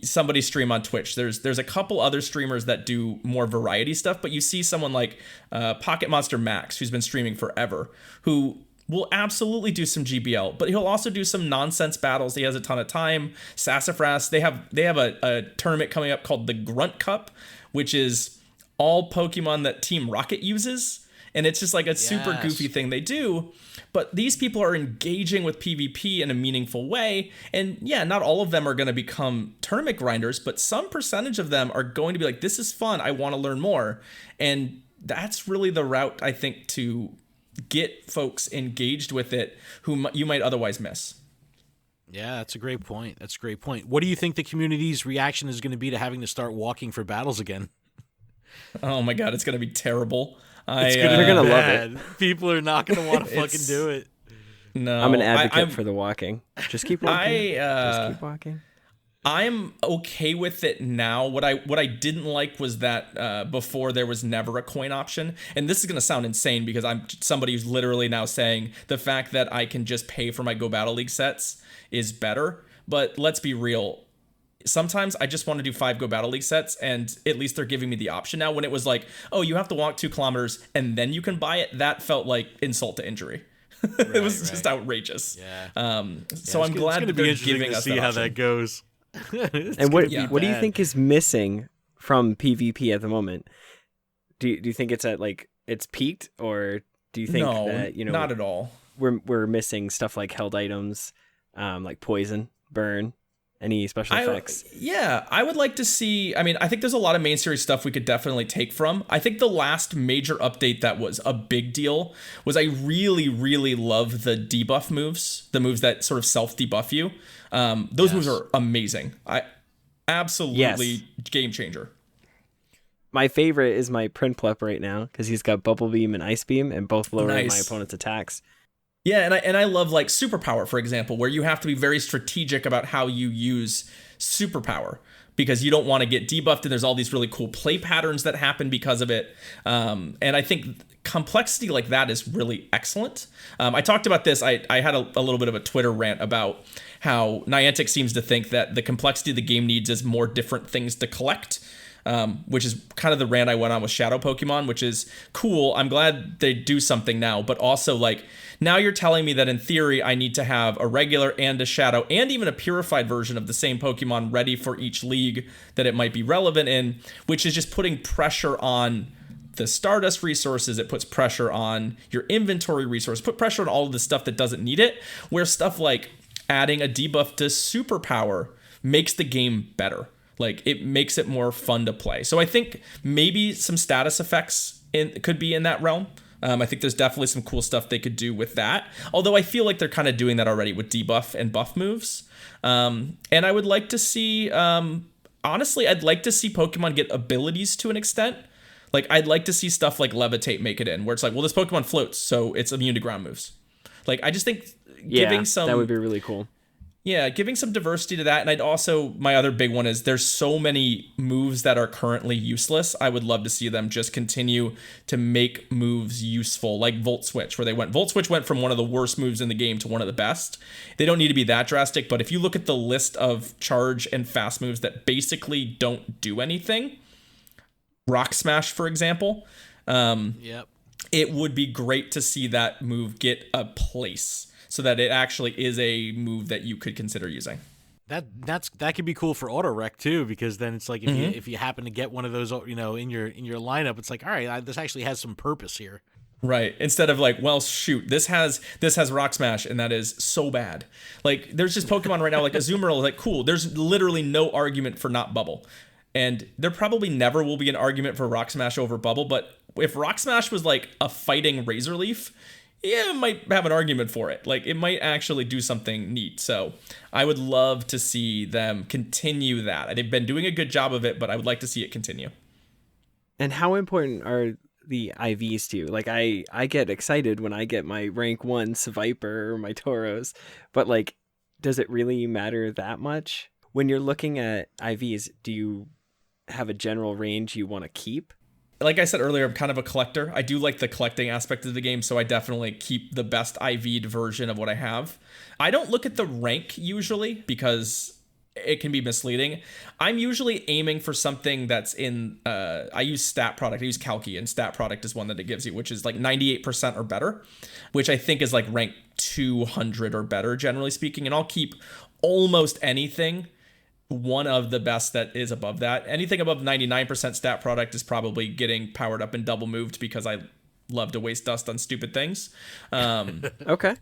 somebody stream on Twitch. There's a couple other streamers that do more variety stuff, but you see someone like Pocket Monster Max, who's been streaming forever, who will absolutely do some GBL, but he'll also do some nonsense battles. He has a ton of time. Sassafras, they have a tournament coming up called the Grunt Cup, which is all Pokemon that Team Rocket uses. And it's just like a super goofy thing they do. But these people are engaging with PvP in a meaningful way. And yeah, not all of them are going to become tournament grinders, but some percentage of them are going to be like, this is fun, I want to learn more. And that's really the route, I think, to get folks engaged with it who you might otherwise miss. Yeah, that's a great point. What do you think the community's reaction is going to be to having to start walking for battles again? Oh my God, it's going to be terrible. They're going to love it. People are not going to want to fucking do it. No, I'm an advocate for the walking. Just keep walking. Just keep walking. I'm okay with it now. What I didn't like was that before there was never a coin option. And this is going to sound insane because I'm somebody who's literally now saying the fact that I can just pay for my Go Battle League sets is better. But let's be real. Sometimes I just want to do 5 Go Battle League sets, and at least they're giving me the option now. When it was like, oh, you have to walk 2 kilometers and then you can buy it, that felt like insult to injury. It was just outrageous. Yeah. So I'm glad that they're giving us to see how that goes. And what do you think is missing from PvP at the moment? Do you think it's at, like, it's peaked, or do you think that, not at all. We're missing stuff like held items, like poison, burn, any special effects? I would like to see. I mean, I think there's a lot of main series stuff we could definitely take from. I think the last major update that was a big deal was I really, really love the debuff moves, the moves that sort of self-debuff you. Those moves are amazing. I absolutely game changer. My favorite is my Prinplup right now because he's got Bubble Beam and Ice Beam, and both lower my opponent's attacks. Yeah, and I love, like, Superpower, for example, where you have to be very strategic about how you use Superpower because you don't want to get debuffed, and there's all these really cool play patterns that happen because of it. And I think complexity like that is really excellent. I talked about this. I had a little bit of a Twitter rant about how Niantic seems to think that the complexity the game needs is more different things to collect. Which is kind of the rant I went on with Shadow Pokemon, which is cool. I'm glad they do something now, but also, like, now you're telling me that in theory I need to have a regular and a Shadow and even a purified version of the same Pokemon ready for each league that it might be relevant in, which is just putting pressure on the Stardust resources. It puts pressure on your inventory resource, put pressure on all of the stuff that doesn't need it, where stuff like adding a debuff to Superpower makes the game better. Like, it makes it more fun to play. So I think maybe some status effects could be in that realm. I think there's definitely some cool stuff they could do with that. Although I feel like they're kind of doing that already with debuff and buff moves. And I would like to see, honestly, I'd like to see Pokemon get abilities to an extent. Like, I'd like to see stuff like Levitate make it in, where it's like, well, this Pokemon floats, so it's immune to ground moves. Like, I just think giving some... that would be really cool. Yeah, giving some diversity to that. And I'd also, my other big one is there's so many moves that are currently useless. I would love to see them just continue to make moves useful, like Volt Switch, where Volt Switch went from one of the worst moves in the game to one of the best. They don't need to be that drastic, but if you look at the list of charge and fast moves that basically don't do anything, Rock Smash, for example, it would be great to see that move get a place, so that it actually is a move that you could consider using. That could be cool for auto rec too, because then it's like if you happen to get one of those, in your lineup, it's like, all right, this actually has some purpose here. Right. Instead of like, well, shoot, this has Rock Smash, and that is so bad. Like, there's just Pokemon right now, like Azumarill, like, cool. There's literally no argument for not Bubble. And there probably never will be an argument for Rock Smash over Bubble, but if Rock Smash was like a fighting Razor Leaf, yeah, it might have an argument for it. Like, it might actually do something neat. So I would love to see them continue that. They've been doing a good job of it, but I would like to see it continue. And how important are the IVs to you? Like, I get excited when I get my rank 1 Viper or my Tauros, but like, does it really matter that much? When you're looking at IVs, do you have a general range you want to keep? Like I said earlier, I'm kind of a collector. I do like the collecting aspect of the game, so I definitely keep the best IV'd version of what I have. I don't look at the rank usually because it can be misleading. I'm usually aiming for something that's in, I use stat product. I use Calci, and stat product is one that it gives you, which is like 98% or better, which I think is like rank 200 or better, generally speaking. And I'll keep almost anything one of the best that is above that. Anything above 99% stat product is probably getting powered up and double moved, because I love to waste dust on stupid things. Okay.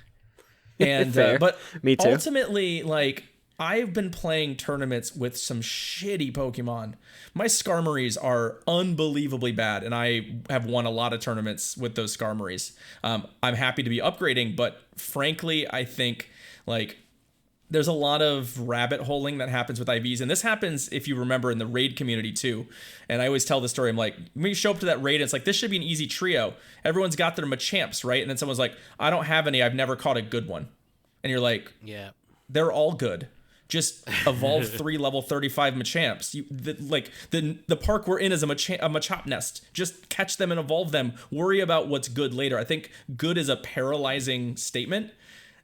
And Fair. but Me too. Ultimately, like, I've been playing tournaments with some shitty Pokemon. My Skarmories are unbelievably bad, and I have won a lot of tournaments with those Skarmories. I'm happy to be upgrading, but frankly, I think, like, there's a lot of rabbit holing that happens with IVs. And this happens, if you remember, in the raid community too. And I always tell the story. I'm like, when you show up to that raid, it's like, this should be an easy trio. Everyone's got their Machamps, right? And then someone's like, I don't have any. I've never caught a good one. And you're like, yeah, they're all good. Just evolve 3 level 35 Machamps. The park we're in is a Machop nest. Just catch them and evolve them. Worry about what's good later. I think good is a paralyzing statement.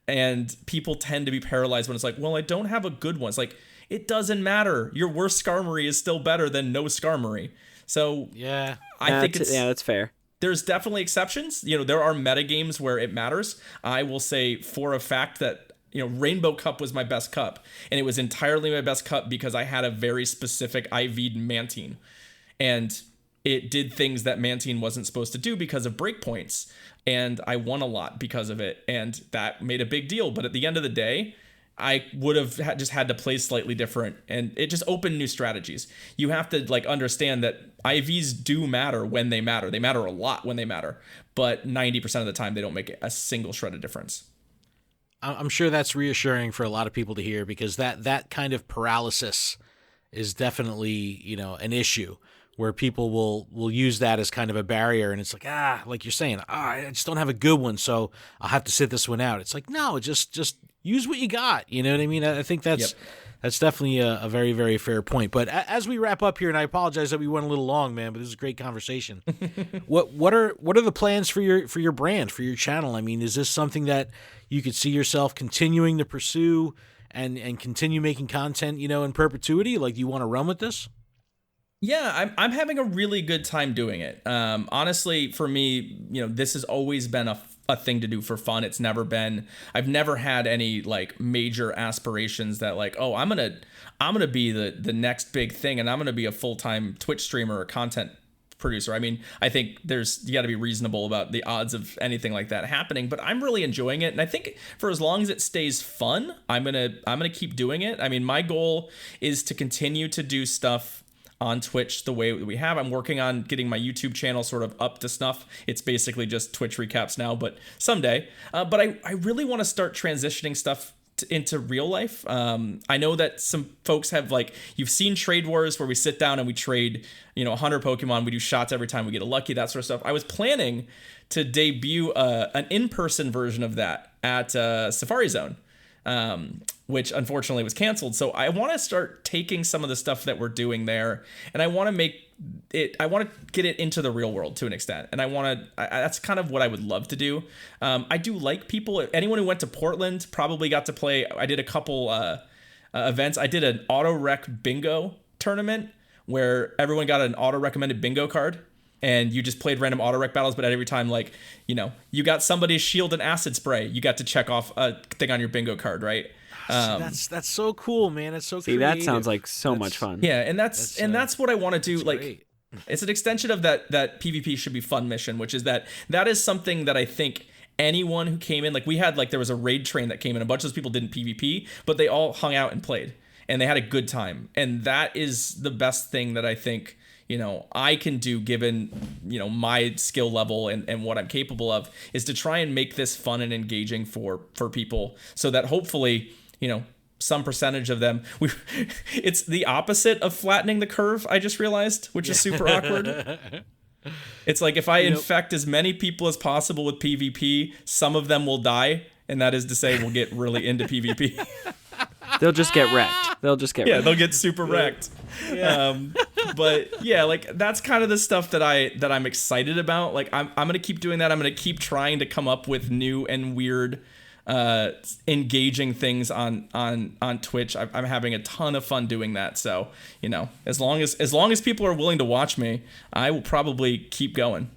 And people tend to be paralyzed when it's like, well, I don't have a good one. It's like, it doesn't matter. Your worst Skarmory is still better than no Skarmory. So yeah, I think that's fair. There's definitely exceptions. There are meta games where it matters. I will say for a fact that, Rainbow Cup was my best cup. And it was entirely my best cup because I had a very specific IV'd Mantine. And it did things that Mantine wasn't supposed to do because of breakpoints. And I won a lot because of it. And that made a big deal. But at the end of the day, I would have just had to play slightly different. And it just opened new strategies. You have to understand that IVs do matter when they matter. They matter a lot when they matter. But 90% of the time, they don't make a single shred of difference. I'm sure that's reassuring for a lot of people to hear, because that kind of paralysis is definitely, an issue, where people will use that as kind of a barrier. And it's like, like you're saying, I just don't have a good one, so I'll have to sit this one out. It's like, no, just use what you got. You know what I mean? I think that's definitely a very, very fair point. But as we wrap up here, and I apologize that we went a little long, man, but this is a great conversation. What are the plans for your brand, for your channel? I mean, is this something that you could see yourself continuing to pursue and continue making content, in perpetuity? Like, do you want to run with this? Yeah, I'm having a really good time doing it. Honestly, for me, this has always been a thing to do for fun. I've never had any major aspirations that I'm gonna be the next big thing, and I'm gonna be a full-time Twitch streamer or content producer. I mean, I think you got to be reasonable about the odds of anything like that happening, but I'm really enjoying it. And I think for as long as it stays fun, I'm gonna keep doing it. I mean, my goal is to continue to do stuff on Twitch the way that we have. I'm working on getting my YouTube channel sort of up to snuff. It's basically just Twitch recaps now, but someday. But I really want to start transitioning stuff into real life. I know that some folks have, like, you've seen Trade Wars where we sit down and we trade, 100 Pokemon. We do shots every time we get a lucky, that sort of stuff. I was planning to debut an in-person version of that at Safari Zone, which unfortunately was canceled. So I want to start taking some of the stuff that we're doing there, and I want to get it into the real world to an extent. And that's kind of what I would love to do. I do like people, anyone who went to Portland probably got to play. I did a couple events. I did an auto rec bingo tournament where everyone got an auto recommended bingo card. And you just played random auto rec battles, but at every time, like, you got somebody's shield and acid spray, you got to check off a thing on your bingo card, right? That's so cool, man. It's so See, creative. that sounds like so much fun. Yeah, and that's what I want to do. Like, great. It's an extension of that PvP should be fun mission, which is that is something that I think anyone who came in, like, we had, like, there was a raid train that came in. A bunch of those people didn't PvP, but they all hung out and played, and they had a good time. And that is the best thing that I think I can do, given, my skill level and what I'm capable of, is to try and make this fun and engaging for people, so that hopefully, some percentage of them, it's the opposite of flattening the curve, I just realized, which is super awkward. It's like, if I infect as many people as possible with PvP, some of them will die, and that is to say, we'll get really into PvP. They'll just get wrecked. They'll get super wrecked. Yeah. But yeah, like, that's kind of the stuff that I'm excited about. Like, I'm gonna keep doing that. I'm gonna keep trying to come up with new and weird, engaging things on Twitch. I'm having a ton of fun doing that. So, as long as people are willing to watch me, I will probably keep going.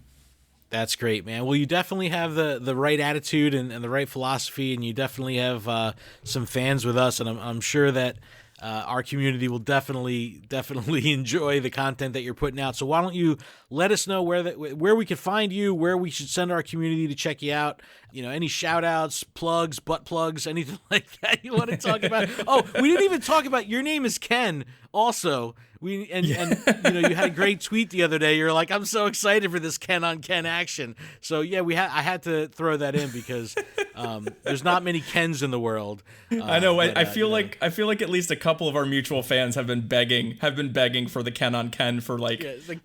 That's great, man. Well, you definitely have the right attitude and the right philosophy, and you definitely have some fans with us, and I'm sure that our community will definitely enjoy the content that you're putting out. So why don't you let us know where we can find you, where we should send our community to check you out, any shout outs, plugs, butt plugs, anything like that you want to talk about. Oh, we didn't even talk about, your name is Ken also. You had a great tweet the other day. You're like, I'm so excited for this Ken on Ken action. So yeah, I had to throw that in because there's not many Kens in the world. I know. I feel like at least a couple of our mutual fans have been begging for the Ken on Ken for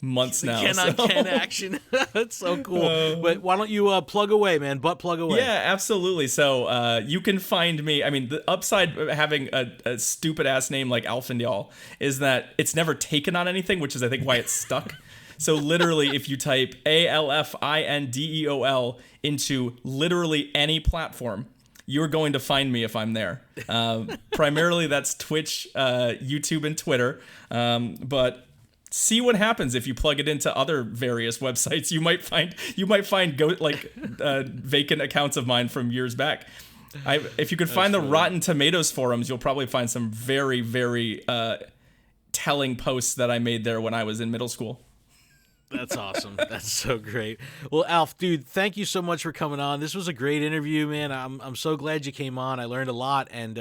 months now. Ken on Ken action. That's so cool. But why don't you plug away, man? Butt plug away. Yeah, absolutely. So you can find me. I mean, the upside of having a stupid ass name like Alfindeol is that it's never taken on anything, which is, I think, why it's stuck. So literally, if you type ALFINDEOL into literally any platform, you're going to find me if I'm there. Primarily, that's Twitch, YouTube, and Twitter. But see what happens if you plug it into other various websites. You might find vacant accounts of mine from years back. If you could find the Rotten Tomatoes forums, you'll probably find some very, very telling posts that I made there when I was in middle school. That's awesome. That's so great. Well, Alf, dude, thank you so much for coming on. This was a great interview, man. I'm so glad you came on. I learned a lot, and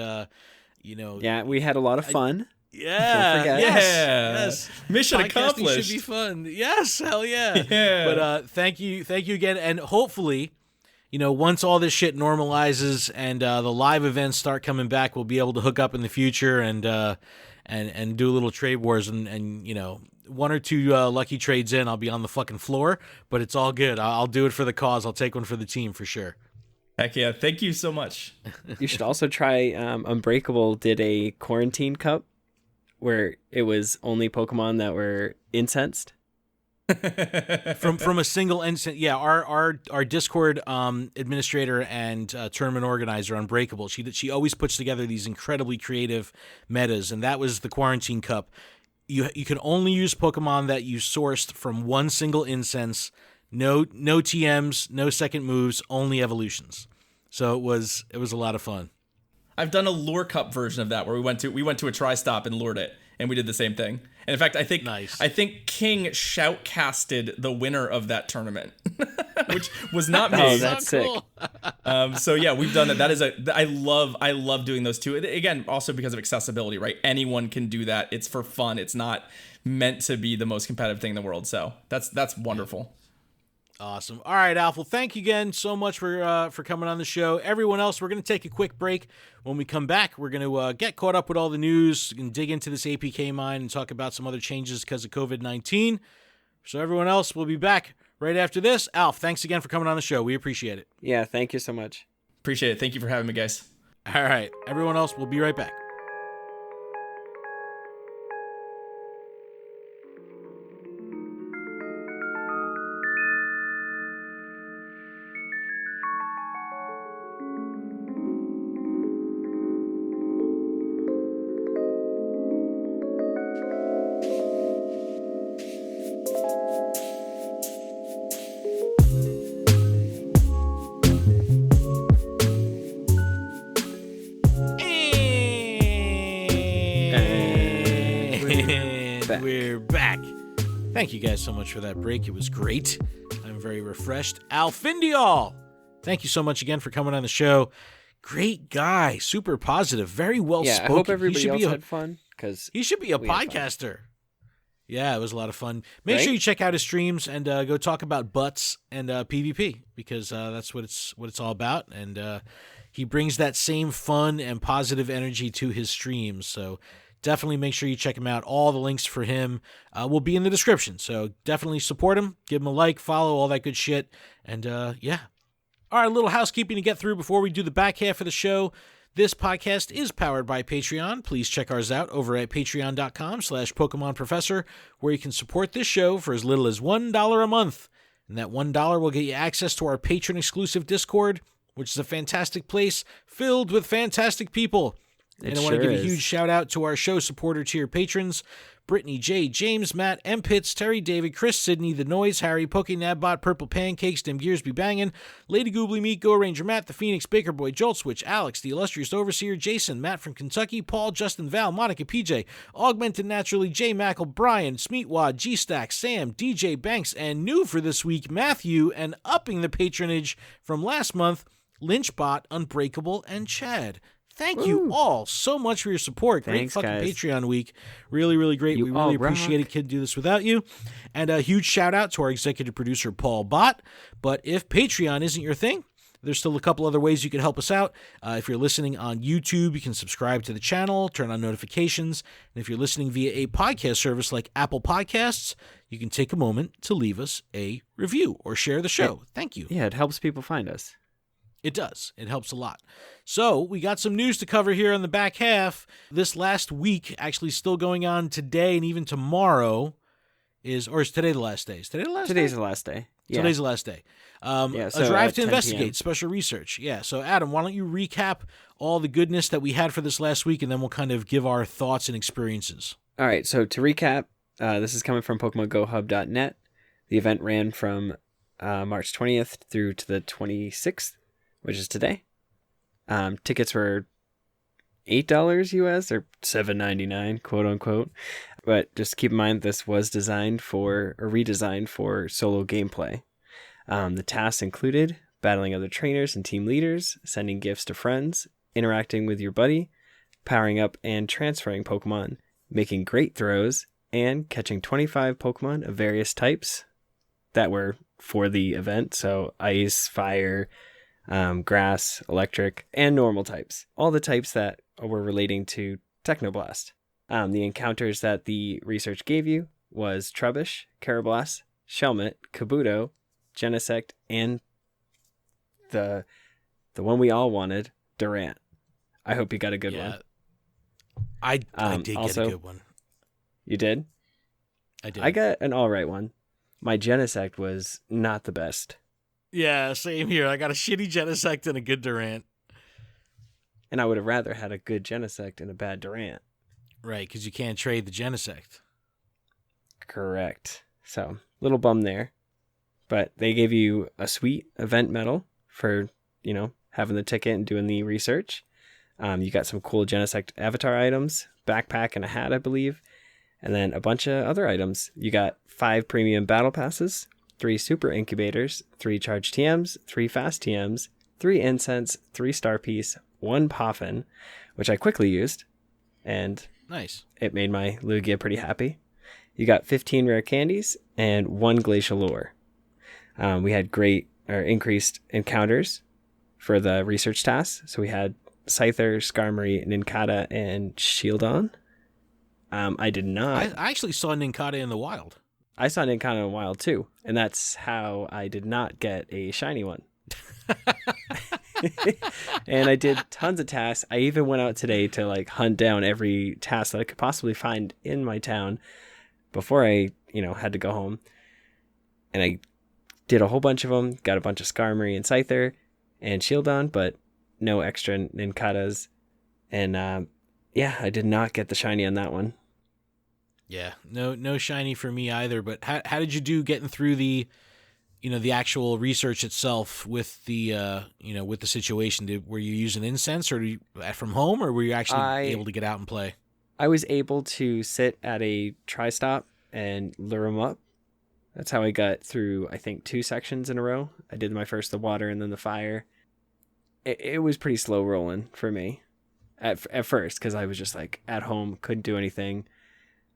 yeah, we had a lot of fun. Yeah. Don't forget. Yes. Mission Podcasting accomplished. should be fun. Yes, hell yeah. Yeah. But thank you again, and hopefully, once all this shit normalizes and the live events start coming back, we'll be able to hook up in the future and do a little trade wars and one or two lucky trades in, I'll be on the fucking floor, but it's all good. I'll do it for the cause. I'll take one for the team for sure. Heck yeah. Thank you so much. You should also try, Unbreakable did a quarantine cup where it was only Pokemon that were incensed. from a single instance. Yeah, our Discord administrator and tournament organizer, Unbreakable, she always puts together these incredibly creative metas, and that was the Quarantine Cup. You can only use Pokemon that you sourced from one single incense, no TMs, no second moves, only evolutions. So it was a lot of fun. I've done a Lure Cup version of that where we went to a Tri-Stop and lured it, and we did the same thing. And in fact, I think Nice. I think King shoutcasted the winner of that tournament, which was not me. Oh, that's sick. So yeah, we've done that. That is I love doing those too. Again, also because of accessibility, right? Anyone can do that. It's for fun. It's not meant to be the most competitive thing in the world. So that's wonderful. Awesome. All right, Alf. Well, thank you again so much for coming on the show. Everyone else, we're going to take a quick break. When we come back, we're going to get caught up with all the news and dig into this APK mine and talk about some other changes because of COVID-19. So everyone else, we'll be back right after this. Alf, thanks again for coming on the show. We appreciate it. Yeah, thank you so much. Appreciate it. Thank you for having me, guys. All right. Everyone else, we'll be right back. And we're back. Thank you guys so much for that break. It was great. I'm very refreshed. Alfindeol, thank you so much again for coming on the show. Great guy, super positive, very well spoken. I hope everybody else had fun, because he should be a podcaster. Yeah, it was a lot of fun. Make sure you check out his streams and go talk about butts and PvP, because that's what it's all about. And he brings that same fun and positive energy to his streams. So definitely make sure you check him out. All the links for him will be in the description. So definitely support him, give him a like, follow, all that good shit. And yeah. All right, a little housekeeping to get through before we do the back half of the show. This podcast is powered by Patreon. Please check ours out over at patreon.com/PokemonProfessor, where you can support this show for as little as $1 a month. And that $1 will get you access to our patron-exclusive Discord, which is a fantastic place filled with fantastic people. And I want to give a huge shout out to our show supporter tier patrons: Brittany J, James, Matt, M. Pitts, Terry, David, Chris, Sydney, The Noise, Harry, Pokenabbot, Purple Pancakes, Dem Gears Be Bangin', Lady Goobly Meat, Go Ranger Matt, The Phoenix, Baker Boy, Jolt Switch, Alex, The Illustrious Overseer, Jason, Matt from Kentucky, Paul, Justin, Val, Monica, PJ, Augmented Naturally, J. Mackle, Brian, Smeatwad, G-Stack, Sam, DJ Banks, and new for this week, Matthew, and upping the patronage from last month, Lynchbot, Unbreakable, and Chad. Thank you all so much for your support. Thanks, great fucking guys. Patreon week. Really, really great. You We really all appreciate rock. it. Couldn't do this without you. And a huge shout out to our executive producer, Paul Bott. But if Patreon isn't your thing, there's still a couple other ways you can help us out. If you're listening on YouTube, you can subscribe to the channel, turn on notifications. And if you're listening via a podcast service like Apple Podcasts, you can take a moment to leave us a review or share the show. Thank you. Yeah, it helps people find us. It does. It helps a lot. So we got some news to cover here on the back half. This last week, actually still going on today and even tomorrow, is today the last day? Is today the last Today's day? the last day. Yeah. Today's the last day. So a drive at to 10 investigate, p.m. special research. Yeah. So Adam, why don't you recap all the goodness that we had for this last week, and then we'll kind of give our thoughts and experiences. All right, so to recap, this is coming from PokemonGoHub.net. The event ran from March 20th through to the 26th, which is today. Tickets were $8 US or $7.99, quote unquote. But just keep in mind, this was redesigned for solo gameplay. The tasks included battling other trainers and team leaders, sending gifts to friends, interacting with your buddy, powering up and transferring Pokemon, making great throws, and catching 25 Pokemon of various types that were for the event. So ice, fire, grass, electric, and normal types. All the types that were relating to Technoblast. The encounters that the research gave you was Trubbish, Karrablast, Shelmet, Kabuto, Genesect, and the one we all wanted, Durant. I hope you got a good one. I did also, get a good one. You did? I did. I got an alright one. My Genesect was not the best. Yeah, same here. I got a shitty Genesect and a good Durant. And I would have rather had a good Genesect and a bad Durant. Right, because you can't trade the Genesect. Correct. So, little bum there. But they gave you a sweet event medal for, having the ticket and doing the research. You got some cool Genesect avatar items, backpack and a hat, I believe. And then a bunch of other items. You got 5 premium battle passes, 3 super incubators, 3 charge TMs, 3 fast TMs, 3 incense, 3 star piece, 1 poffin, which I quickly used, and nice. It made my Lugia pretty happy. You got 15 rare candies and 1 glacial lure. We had increased encounters for the research tasks. So we had Scyther, Skarmory, Nincada, and Shieldon. I did not. I actually saw Nincada in the wild. I saw Nincada in the wild too, and that's how I did not get a shiny one. And I did tons of tasks. I even went out today to like hunt down every task that I could possibly find in my town before I, had to go home. And I did a whole bunch of them, got a bunch of Skarmory and Scyther and Shieldon, but no extra Nincadas. And I did not get the shiny on that one. Yeah, no shiny for me either. But how did you do getting through the actual research itself with the with the situation? Were you using Incense or from home, or were you actually able to get out and play? I was able to sit at a tri-stop and lure them up. That's how I got through, I think, 2 sections in a row. I did the water and then the fire. It was pretty slow rolling for me at first because I was just like at home, couldn't do anything.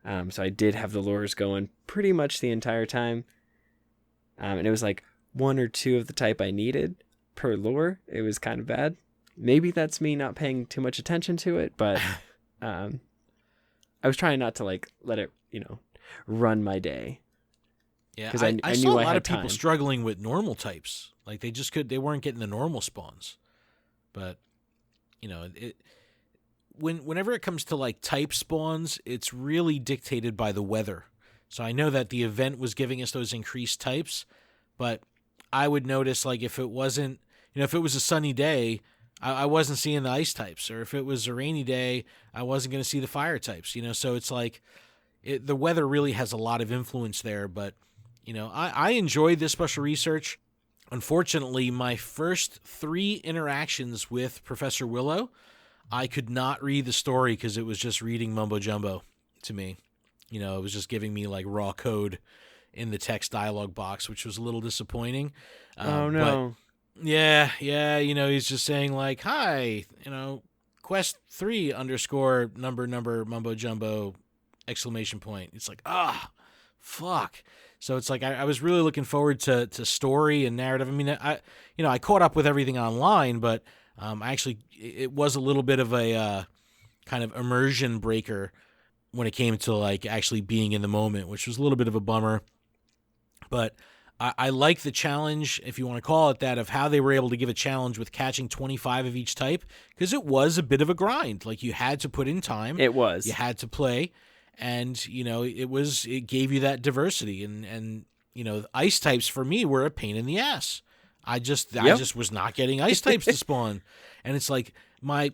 So I did have the lures going pretty much the entire time. And it was like 1 or 2 of the type I needed per lure. It was kind of bad. Maybe that's me not paying too much attention to it, but I was trying not to like let it, run my day. Yeah, because I saw a lot of people time. struggling with normal types. Like they weren't getting the normal spawns. But whenever it comes to like type spawns, it's really dictated by the weather. So I know that the event was giving us those increased types, but I would notice like if it wasn't, if it was a sunny day, I wasn't seeing the ice types, or if it was a rainy day, I wasn't going to see the fire types. So it's like the weather really has a lot of influence there. But I enjoyed this special research. Unfortunately, my first 3 interactions with Professor Willow, I could not read the story because it was just reading mumbo jumbo to me. It was just giving me like raw code in the text dialogue box, which was a little disappointing. Oh no. But yeah, he's just saying like, hi, quest 3 _ number mumbo jumbo ! It's like, fuck. So it's like I was really looking forward to story and narrative. I mean, I caught up with everything online, but it was a little bit of a kind of immersion breaker when it came to like actually being in the moment, which was a little bit of a bummer. But I like the challenge, if you want to call it that, of how they were able to give a challenge with catching 25 of each type, because it was a bit of a grind. Like you had to put in time. It was. You had to play. And, it gave you that diversity. And ice types for me were a pain in the ass. I just was not getting ice types to spawn. And it's like my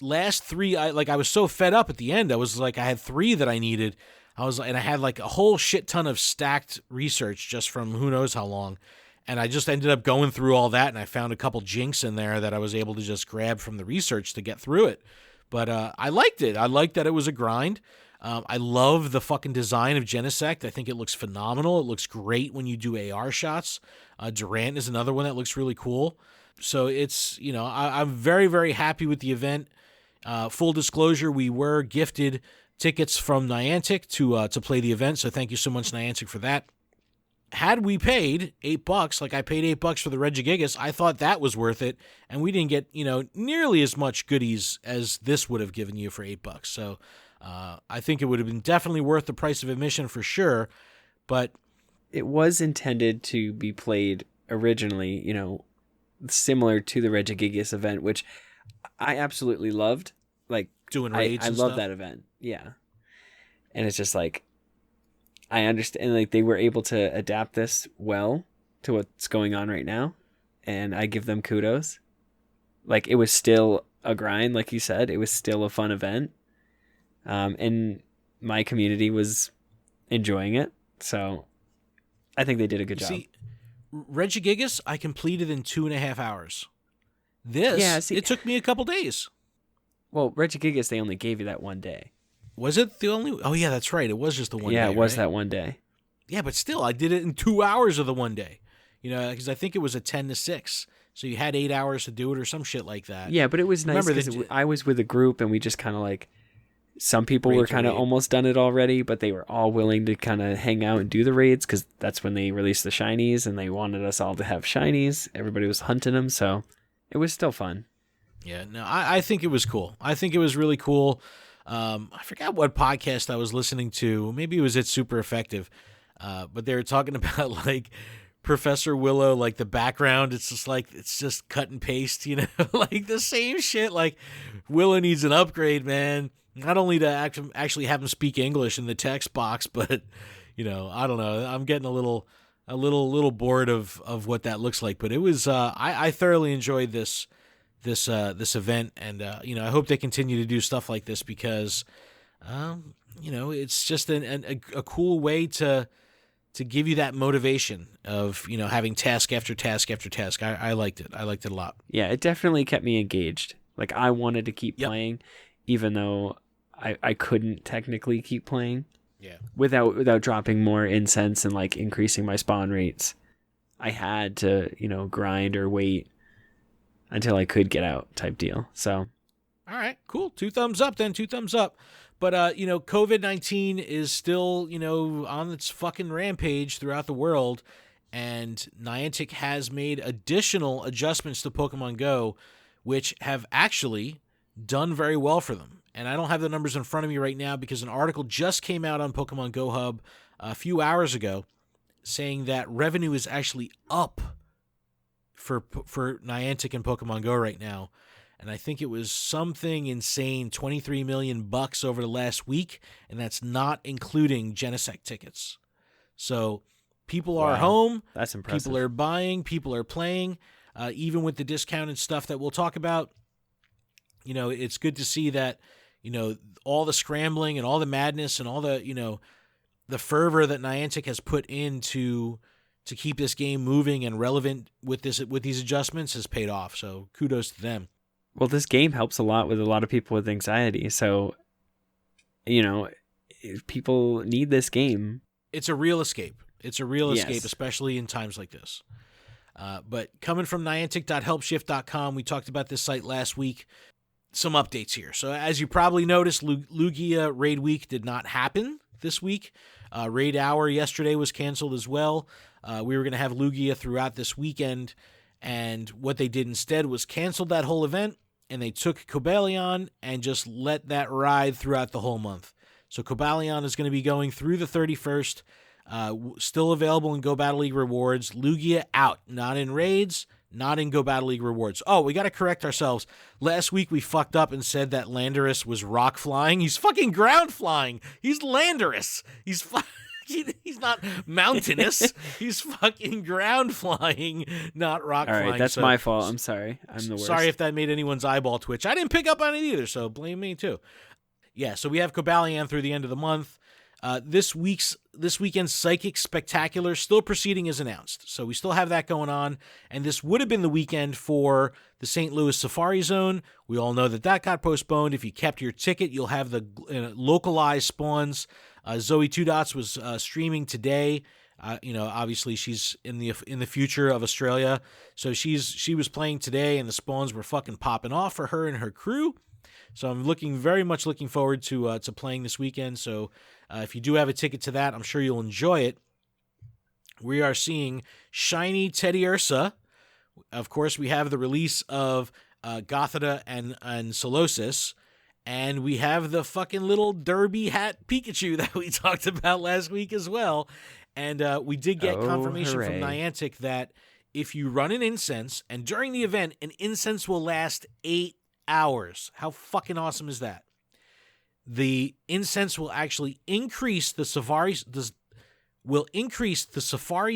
last 3, I was so fed up at the end. I was like, I had 3 that I needed. And I had like a whole shit ton of stacked research just from who knows how long. And I just ended up going through all that. And I found a couple jinks in there that I was able to just grab from the research to get through it. But I liked it. I liked that it was a grind. I love the fucking design of Genesect. I think it looks phenomenal. It looks great when you do AR shots. Durant is another one that looks really cool. So it's, I'm very, very happy with the event. Full disclosure, we were gifted tickets from Niantic to play the event. So thank you so much, Niantic, for that. Had we paid $8, like I paid $8 for the Regigigas, I thought that was worth it. And we didn't get, nearly as much goodies as this would have given you for $8. So I think it would have been definitely worth the price of admission for sure, but it was intended to be played originally, similar to the Regigigas event, which I absolutely loved. Like doing raids, I love that event. Yeah, and it's just like I understand, like they were able to adapt this well to what's going on right now, and I give them kudos. Like it was still a grind, like you said, it was still a fun event. And my community was enjoying it, so I think they did a good job. See, Regigigas, I completed in 2.5 hours. It took me a couple days. Well, Regigigas, they only gave you that one day. Was it the only? Oh yeah, that's right. It was just the one day. Yeah, it was right? that one day. Yeah, but still, I did it in 2 hours of the one day. Because I think it was a 10 to 6. So you had 8 hours to do it or some shit like that. Yeah, but it was nice because I was with a group and we just kind of like, some people were kind of almost done it already, but they were all willing to kind of hang out and do the raids because that's when they released the shinies and they wanted us all to have shinies. Everybody was hunting them, so it was still fun. Yeah, no, I think it was cool. I think it was really cool. I forgot what podcast I was listening to. Maybe it was It's Super Effective. But they were talking about like Professor Willow, like the background. It's just cut and paste, like the same shit. Like Willow needs an upgrade, man. Not only to actually have him speak English in the text box, but I don't know. I'm getting a little bored of what that looks like. But it was I thoroughly enjoyed this event, and I hope they continue to do stuff like this because it's just a cool way to give you that motivation of, having task after task after task. I liked it. I liked it a lot. Yeah, it definitely kept me engaged. Like, I wanted to keep playing, even though I couldn't technically keep playing. Yeah. Without dropping more incense and, like, increasing my spawn rates. I had to, grind or wait until I could get out type deal. So. All right, cool. 2 thumbs up then. 2 thumbs up. But, COVID-19 is still, on its fucking rampage throughout the world. And Niantic has made additional adjustments to Pokemon Go, which have actually done very well for them. And I don't have the numbers in front of me right now because an article just came out on Pokemon Go Hub a few hours ago saying that revenue is actually up for Niantic and Pokemon Go right now. And I think it was something insane, $23 million over the last week, and that's not including Genesect tickets. So people are home. That's impressive. People are buying. People are playing. Even with the discounted stuff that we'll talk about, it's good to see that, all the scrambling and all the madness and all the, the fervor that Niantic has put into to keep this game moving and relevant with these adjustments has paid off. So kudos to them. Well, this game helps a lot with a lot of people with anxiety. So, people need this game. It's a real escape. It's a real escape, especially in times like this. But coming from Niantic.helpshift.com, we talked about this site last week. Some updates here. So as you probably noticed, Lugia Raid Week did not happen this week. Raid Hour yesterday was canceled as well. We were going to have Lugia throughout this weekend. And what they did instead was cancel that whole event. And they took Cobalion and just let that ride throughout the whole month. So Cobalion is going to be going through the 31st. Still available in Go Battle League rewards. Lugia out. Not in raids. Not in Go Battle League rewards. Oh, we got to correct ourselves. Last week we fucked up and said that Landorus was rock flying. He's fucking ground flying. He's Landorus. He's not mountainous. He's fucking ground flying, not rock flying. All right, that's my fault. I'm sorry. I'm the worst. Sorry if that made anyone's eyeball twitch. I didn't pick up on it either, so blame me too. Yeah, so we have Cobalion through the end of the month. This weekend's Psychic Spectacular still proceeding as announced. So we still have that going on. And this would have been the weekend for the St. Louis Safari Zone. We all know that got postponed. If you kept your ticket, you'll have the localized spawns. Zoe Two Dots was streaming today. Obviously she's in the future of Australia. So she was playing today and the spawns were fucking popping off for her and her crew. So I'm very much looking forward to playing this weekend. So if you do have a ticket to that, I'm sure you'll enjoy it. We are seeing Shiny Teddiursa. Of course, we have the release of Gothita and Solosis. And we have the fucking little derby hat Pikachu that we talked about last week as well. And we did get confirmation from Niantic that if you run an Incense, and during the event, an Incense will last 8 hours. How fucking awesome is that? The Incense will actually increase the Safari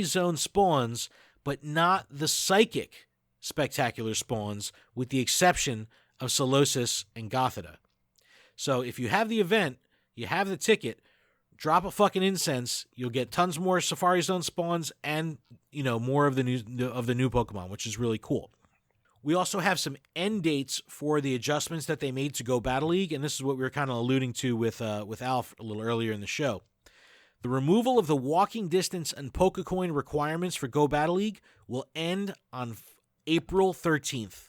Zone spawns, but not the Psychic Spectacular spawns, with the exception of Solosis and Gothita. So if you have the event, you have the ticket, drop a fucking Incense, you'll get tons more Safari Zone spawns and, more of the new Pokemon, which is really cool. We also have some end dates for the adjustments that they made to Go Battle League, and this is what we were kind of alluding to with Alf a little earlier in the show. The removal of the walking distance and Pokecoin requirements for Go Battle League will end on April 13th.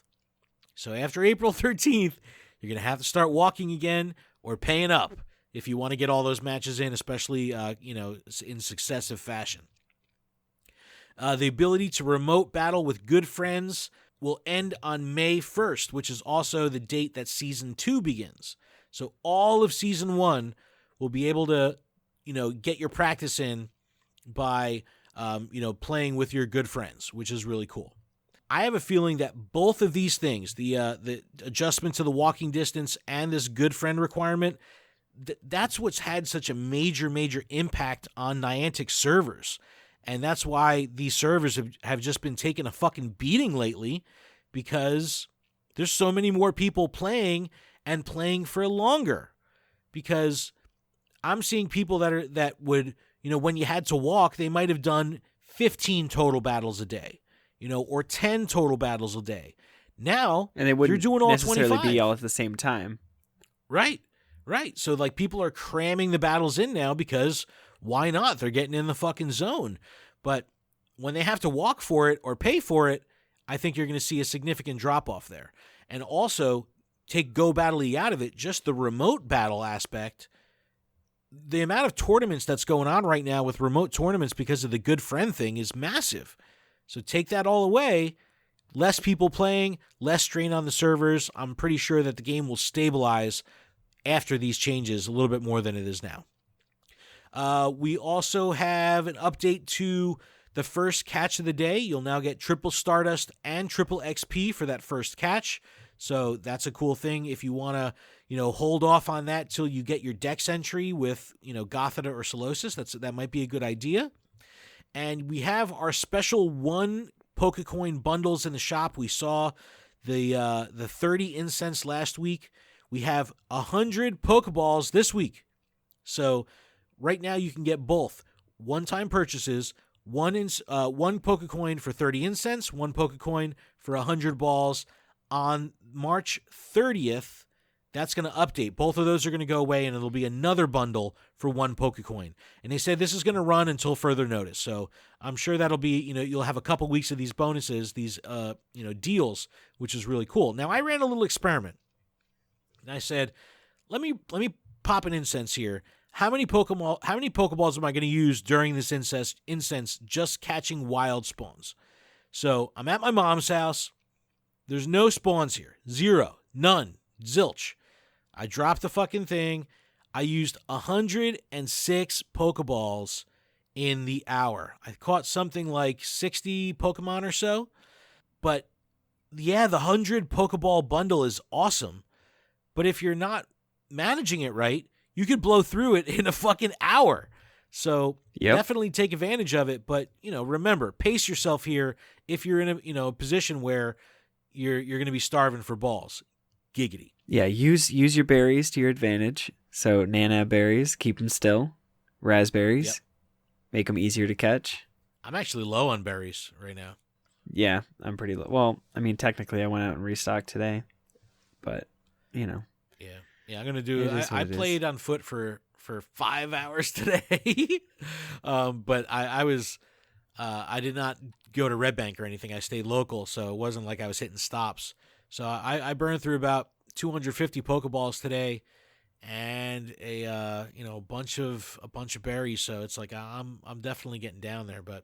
So after April 13th, you're going to have to start walking again or paying up if you want to get all those matches in, especially in successive fashion. The ability to remote battle with good friends will end on May 1st, which is also the date that Season 2 begins. So all of Season 1 will be able to, get your practice in by, playing with your good friends, which is really cool. I have a feeling that both of these things, the adjustment to the walking distance and this good friend requirement, that's what's had such a major, major impact on Niantic servers. And that's why these servers have just been taking a fucking beating lately, because there's so many more people playing and playing for longer. Because I'm seeing people that would, when you had to walk, they might have done 15 total battles a day, or 10 total battles a day. Now, and they wouldn't you're doing all necessarily 25. be all at the same time. Right. So, people are cramming the battles in now because why not? They're getting in the fucking zone. But when they have to walk for it or pay for it, I think you're going to see a significant drop-off there. And also, take Go Battle League out of it, just the remote battle aspect, the amount of tournaments that's going on right now with remote tournaments because of the good friend thing is massive. So take that all away, less people playing, less strain on the servers. I'm pretty sure that the game will stabilize after these changes a little bit more than it is now. We also have an update to the first catch of the day. You'll now get triple Stardust and triple XP for that first catch. So that's a cool thing. If you want to, hold off on that till you get your Dex entry with, Gothita or Solosis, that might be a good idea. And we have our special 1 Pokecoin bundles in the shop. We saw the 30 Incense last week. We have 100 Pokeballs this week. So right now you can get both one-time purchases, one Pokecoin for 30 Incense, 1 Pokecoin for 100 balls. On March 30th, that's going to update. Both of those are going to go away, and it'll be another bundle for 1 Pokecoin. And they said this is going to run until further notice. So I'm sure that'll be, you'll have a couple weeks of these bonuses, these, deals, which is really cool. Now, I ran a little experiment. And I said, let me pop an Incense here. How many Pokeballs am I going to use during this Incense just catching wild spawns? So I'm at my mom's house. There's no spawns here. 0. None. Zilch. I dropped the fucking thing. I used 106 Pokeballs in the hour. I caught something like 60 Pokemon or so. But yeah, the 100 Pokeball bundle is awesome. But if you're not managing it right, you could blow through it in a fucking hour. So Definitely take advantage of it. But, remember, pace yourself here if you're in a position where you're going to be starving for balls. Giggity. Yeah, use your berries to your advantage. So Nana berries, keep them still. Raspberries, make them easier to catch. I'm actually low on berries right now. Yeah, I'm pretty low. Well, I mean, technically I went out and restocked today. But, Yeah, I'm going to do I played on foot for 5 hours today. But I did not go to Red Bank or anything. I stayed local, so it wasn't like I was hitting stops. So I burned through about 250 Pokeballs today, and a bunch of berries. So it's like I'm definitely getting down there. But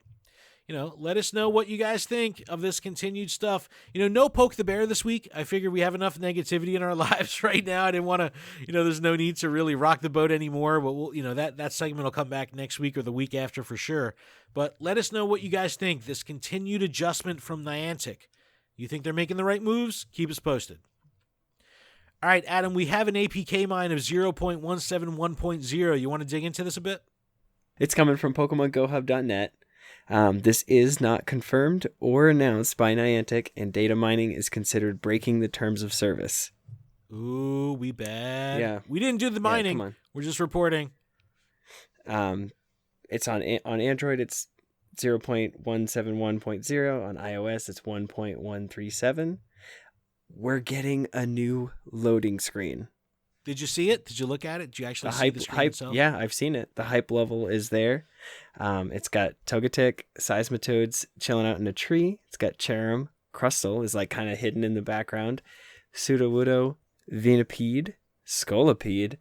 let us know what you guys think of this continued stuff. No Poke the Bear this week. I figure we have enough negativity in our lives right now. I didn't want to, there's no need to really rock the boat anymore. But we'll, that segment will come back next week or the week after for sure. But let us know what you guys think. This continued adjustment from Niantic. You think they're making the right moves? Keep us posted. All right, Adam, we have an APK mine of 0.171.0. You want to dig into this a bit? It's coming from PokemonGoHub.net. This is not confirmed or announced by Niantic, and data mining is considered breaking the terms of service. Ooh, we bad. Yeah. We didn't do the mining. Come on. We're just reporting. It's on Android. It's 0.171.0. On iOS, it's 1.137. We're getting a new loading screen. Did you see it? Did you look at it? Did you actually see the screen itself? Yeah, I've seen it. The hype level is there. It's got Togetic, Seismitoads chilling out in a tree. It's got Cherim. Crustle is like kind of hidden in the background. Sudowoodo, Venipede, Scolipede,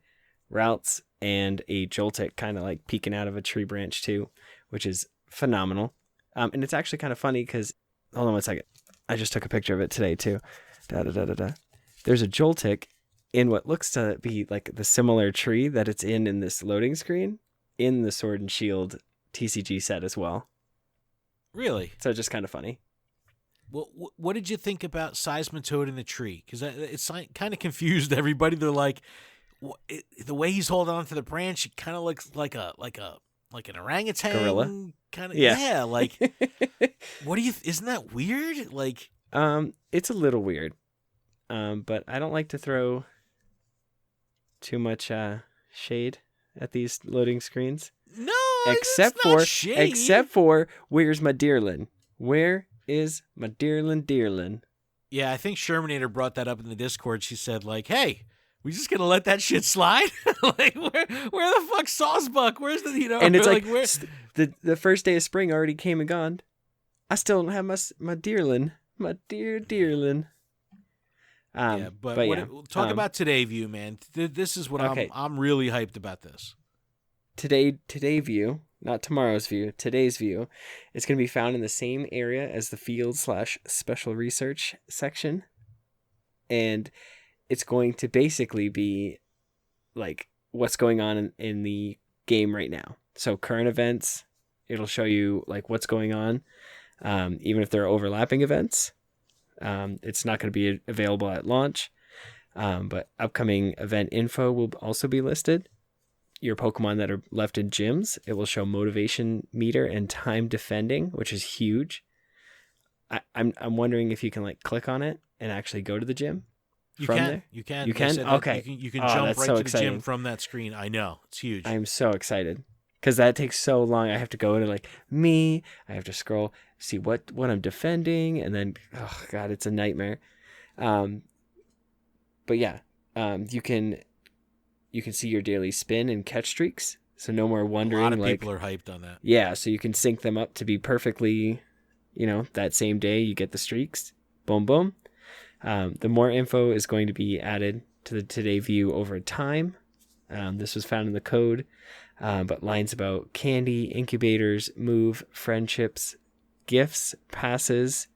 Routes, and a Joltik kind of like peeking out of a tree branch too, which is phenomenal. And it's actually kind of funny because, hold on one second. I just took a picture of it today too. There's a Joltik in what looks to be like the similar tree that it's in this loading screen in the Sword and Shield TCG set as well. Really? So just kind of funny. Well, what did you think about Seismitoad in the tree? Because it's kind of confused everybody. They're like, the way he's holding on to the branch, it kind of looks like an orangutan. Gorilla? Kind of, yeah. Like, isn't that weird? Like, it's a little weird. But I don't like to throw too much shade at these loading screens. No, except for where's my Deerlin? Where is my Deerlin? Yeah, I think Shermanator brought that up in the Discord. She said, like, hey, we just gonna let that shit slide? Like, where the fuck's Sawsbuck? Where's the, And it's like the first day of spring already came and gone. I still don't have my Deerlin. My dear Deerlin. Talk about Today View, man. This is what I'm really hyped about this. Today view, not tomorrow's view, today's view, is going to be found in the same area as the field/special research section. And it's going to basically be like what's going on in the game right now. So current events, it'll show you like what's going on, even if there are overlapping events. It's not going to be available at launch, but upcoming event info will also be listed. Your Pokemon that are left in gyms, it will show motivation meter and time defending, which is huge. I'm wondering if you can like click on it and actually go to the gym. You can. Okay. You can jump right to the gym from that screen. I know, it's huge. I'm so excited because that takes so long. I have to go to like I have to scroll, see what I'm defending, and then oh god, it's a nightmare. But yeah, you can see your daily spin and catch streaks, so no more wondering. A lot of people are hyped on that. Yeah, so you can sync them up to be perfectly, that same day you get the streaks. Boom, boom. The more info is going to be added to the Today View over time. This was found in the code, but lines about candy, incubators, move, friendships, gifts, passes,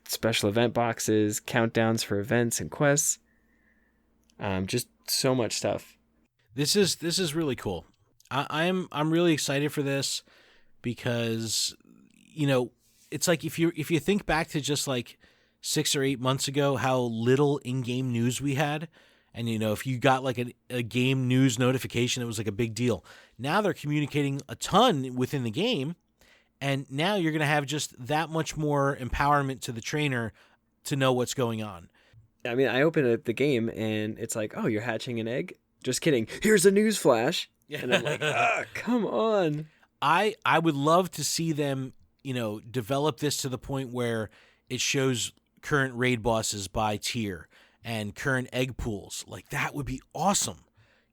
special event boxes, countdowns for events and quests. Just so much stuff. This is really cool. I'm really excited for this because it's like if you think back to just like 6 or 8 months ago, how little in-game news we had. And, if you got like a game news notification, it was like a big deal. Now they're communicating a ton within the game. And now you're going to have just that much more empowerment to the trainer to know what's going on. I mean, I open up the game and it's like, oh, you're hatching an egg? Just kidding. Here's a news flash. And I'm like, come on. I would love to see them, develop this to the point where it shows current raid bosses by tier and current egg pools. Like, that would be awesome.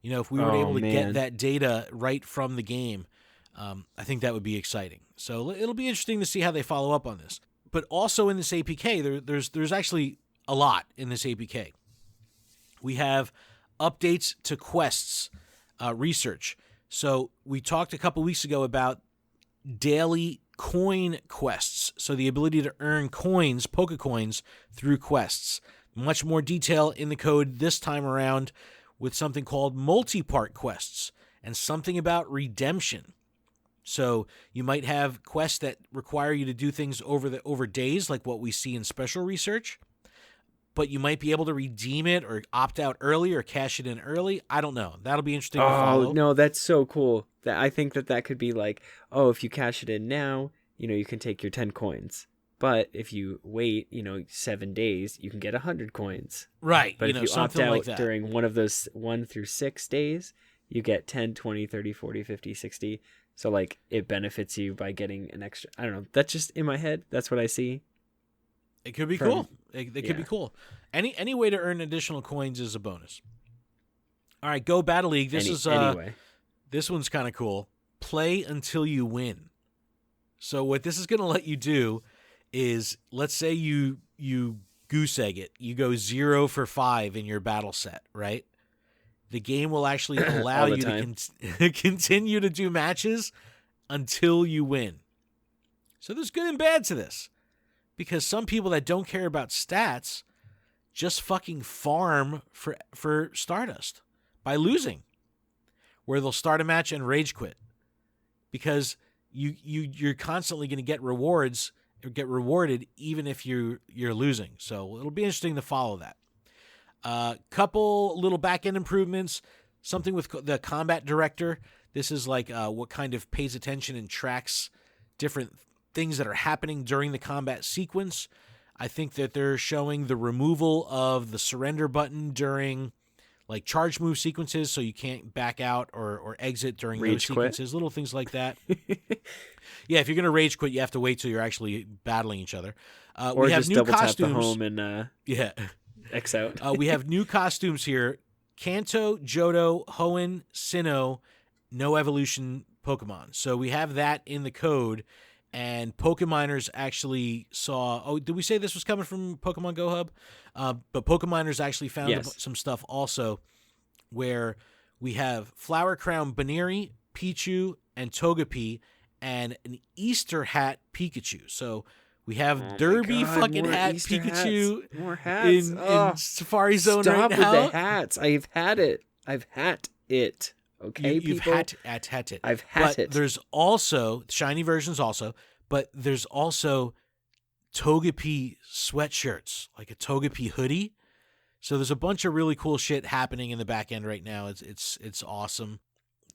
If we were able to get that data right from the game, I think that would be exciting. So it'll be interesting to see how they follow up on this. But also in this APK, there's actually a lot in this APK. We have updates to quests, research. So we talked a couple weeks ago about daily coin quests. So the ability to earn coins, Pokecoins, through quests. Much more detail in the code this time around with something called multi-part quests and something about redemption. So you might have quests that require you to do things over days, like what we see in special research, but you might be able to redeem it or opt out early or cash it in early. I don't know. That'll be interesting to follow. Oh, no, that's so cool. I think that could be like, oh, if you cash it in now, you can take your 10 coins. But if you wait, 7 days, you can get 100 coins. Right. But if you opt out like during one of those 1 through 6 days, you get 10, 20, 30, 40, 50, 60, So like it benefits you by getting an extra. I don't know. That's just in my head. That's what I see. It could be cool. It could be cool. Any way to earn additional coins is a bonus. All right, Go Battle League. This one's kind of cool. Play until you win. So what this is going to let you do is, let's say you goose egg it. You go 0 for 5 in your battle set, right? The game will actually allow you to continue to do matches until you win. So there's good and bad to this. Because some people that don't care about stats just fucking farm for Stardust by losing. Where they'll start a match and rage quit. Because you're constantly going to get rewards or get rewarded even if you're losing. So it'll be interesting to follow that. Couple little back-end improvements. Something with the combat director. This is like what kind of pays attention and tracks different things that are happening during the combat sequence. I think that they're showing the removal of the surrender button during like charge move sequences, so you can't back out or exit during those sequences. Little things like that. Yeah, if you're going to rage quit, you have to wait till you're actually battling each other. Or we have just new double costumes. tap the home and X out. We have new costumes here. Kanto, Johto, Hoenn, Sinnoh, no evolution Pokemon. So we have that in the code, and Pokeminers actually saw... Oh, did we say this was coming from Pokemon Go Hub? But Pokeminers actually found some stuff also where we have Flower Crown Baneri, Pichu, and Togepi, and an Easter hat Pikachu. So we have Derby fucking hat Easter Pikachu hats. More hats. in Safari Zone right now. Stop with the hats. I've had it. Okay, You've people. had it. I've had it. There's also shiny versions also, but there's also Togepi sweatshirts, like a Togepi hoodie. So there's a bunch of really cool shit happening in the back end right now. It's awesome.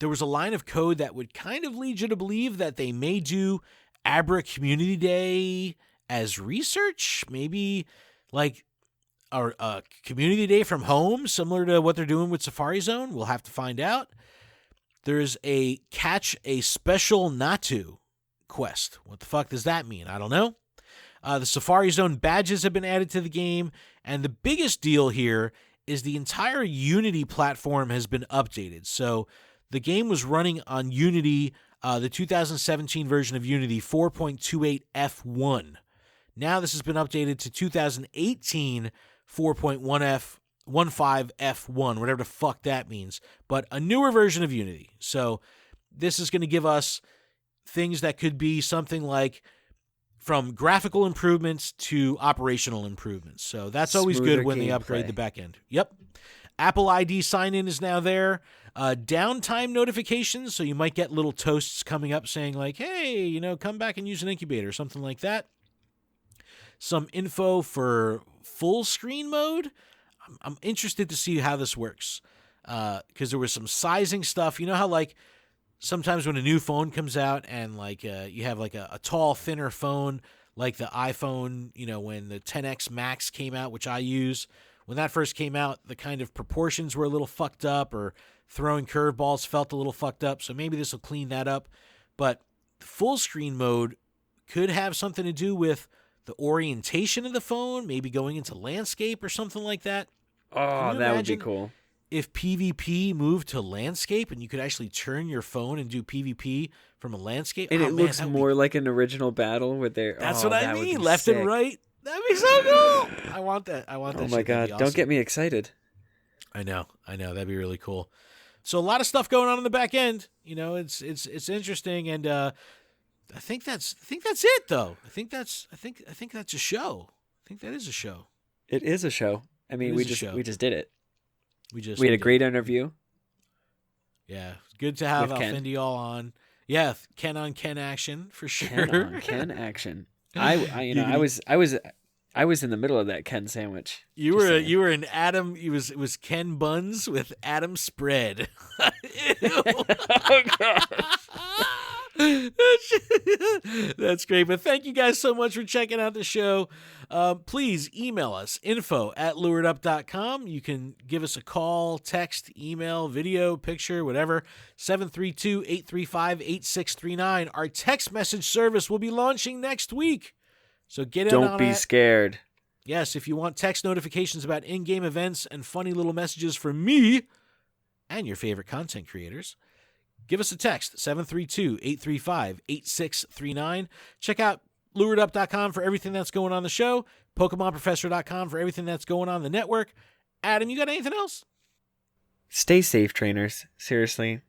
There was a line of code that would kind of lead you to believe that they may do Abra Community Day as research, maybe like a community day from home, similar to what they're doing with Safari Zone. We'll have to find out. There's a catch a special Natu quest. What the fuck does that mean? I don't know. The Safari Zone badges have been added to the game, and the biggest deal here is the entire Unity platform has been updated. So the game was running on Unity, the 2017 version of Unity 4.28 F1. Now this has been updated to 2018 4.15 F1, whatever the fuck that means, but a newer version of Unity. So this is going to give us things that could be something like from graphical improvements to operational improvements. So that's always good when they upgrade the back end. Yep. Apple ID sign-in is now there. Downtime notifications, so you might get little toasts coming up saying like, hey, come back and use an incubator, something like that. Some info for full screen mode. I'm interested to see how this works because there was some sizing stuff. You know how like sometimes when a new phone comes out and like you have like a tall, thinner phone like the iPhone, when the 10X Max came out, which I use, when that first came out, the kind of proportions were a little fucked up or throwing curveballs felt a little fucked up. So maybe this will clean that up. But full screen mode could have something to do with the orientation of the phone, maybe going into landscape or something like that. Oh, that would be cool. If PvP moved to landscape and you could actually turn your phone and do PvP from a landscape. And it looks more like an original battle where they're... That's what I mean. Left sick. And right. That'd be so cool. I want that. Oh my God. Awesome. Don't get me excited. I know. That'd be really cool. So a lot of stuff going on in the back end. It's interesting. And I think that's it though. I think that's a show. I think that is a show. It is a show. I mean, we just did it. We had a great interview. Yeah, good to have Alfindeol on. Yeah, Ken on Ken action for sure. Ken action. I was in the middle of that Ken sandwich. You were an Adam. It was Ken buns with Adam spread. Oh gosh. That's great. But thank you guys so much for checking out the show. Please email us, info@luredup.com. You can give us a call, text, email, video, picture, whatever, 732-835-8639. Our text message service will be launching next week. So get in on it. Don't be scared. Yes, if you want text notifications about in-game events and funny little messages from me and your favorite content creators, give us a text, 732-835-8639. Check out LuredUp.com for everything that's going on the show, PokemonProfessor.com for everything that's going on the network. Adam, you got anything else? Stay safe, trainers. Seriously.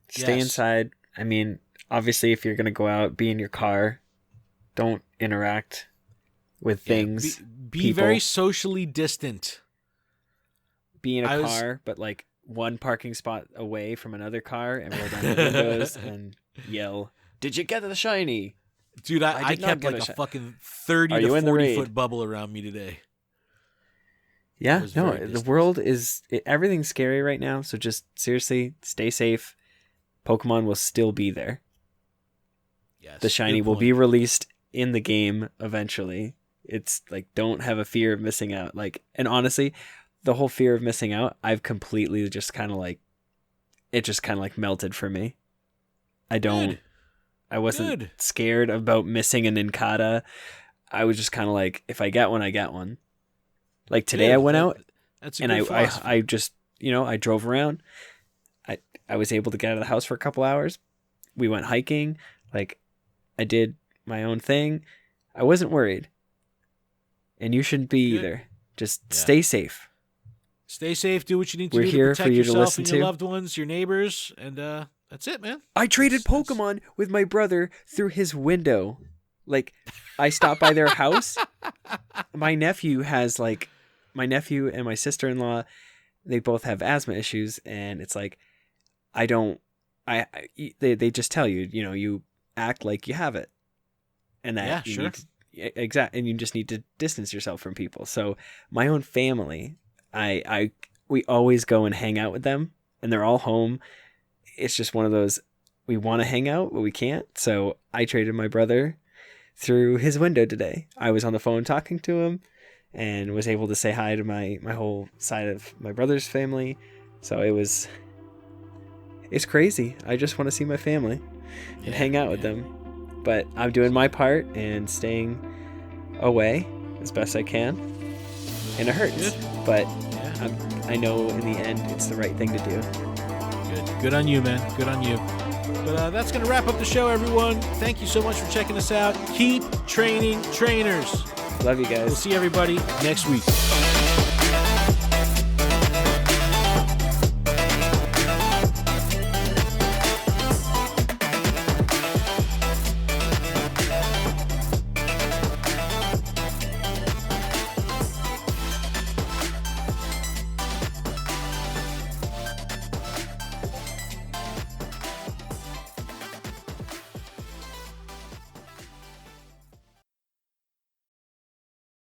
Stay inside. I mean, obviously, if you're going to go out, be in your car. Don't interact with things. Be very socially distant. Be in a car, but like one parking spot away from another car, and roll down the windows and yell, "Did you get the shiny?" Dude, I kept like a fucking 30 to 40 foot bubble around me today. Yeah, no, the world is... everything's scary right now, so just seriously, stay safe. Pokemon will still be there. Yes, the shiny will be released in the game eventually. It's like, don't have a fear of missing out. Like, and honestly, the whole fear of missing out, I've completely just kind of like... it just kind of like melted for me. I wasn't scared about missing an Incada. I was just kind of like, if I get one, I get one. Like today I went out and I just, I drove around. I was able to get out of the house for a couple hours. We went hiking. Like I did my own thing. I wasn't worried. And you shouldn't be either. Just stay safe. Stay safe. Do what you need to do to here protect for you yourself to and your loved ones, your neighbors. And that's it, man. I traded Pokemon with my brother through his window. Like I stopped by their house. My nephew and my sister-in-law, they both have asthma issues, and it's like, they just tell you, you act like you have it, and that and you just need to distance yourself from people. So my own family, we always go and hang out with them, and they're all home. It's just one of those, we want to hang out, but we can't. So I traded my brother through his window today. I was on the phone talking to him, and was able to say hi to my whole side of my brother's family. So it's crazy. I just want to see my family and hang out with them. But I'm doing my part and staying away as best I can. And it hurts. But I know in the end it's the right thing to do. Good on you, man. Good on you. But that's going to wrap up the show, everyone. Thank you so much for checking us out. Keep training trainers. Love you guys. We'll see everybody next week.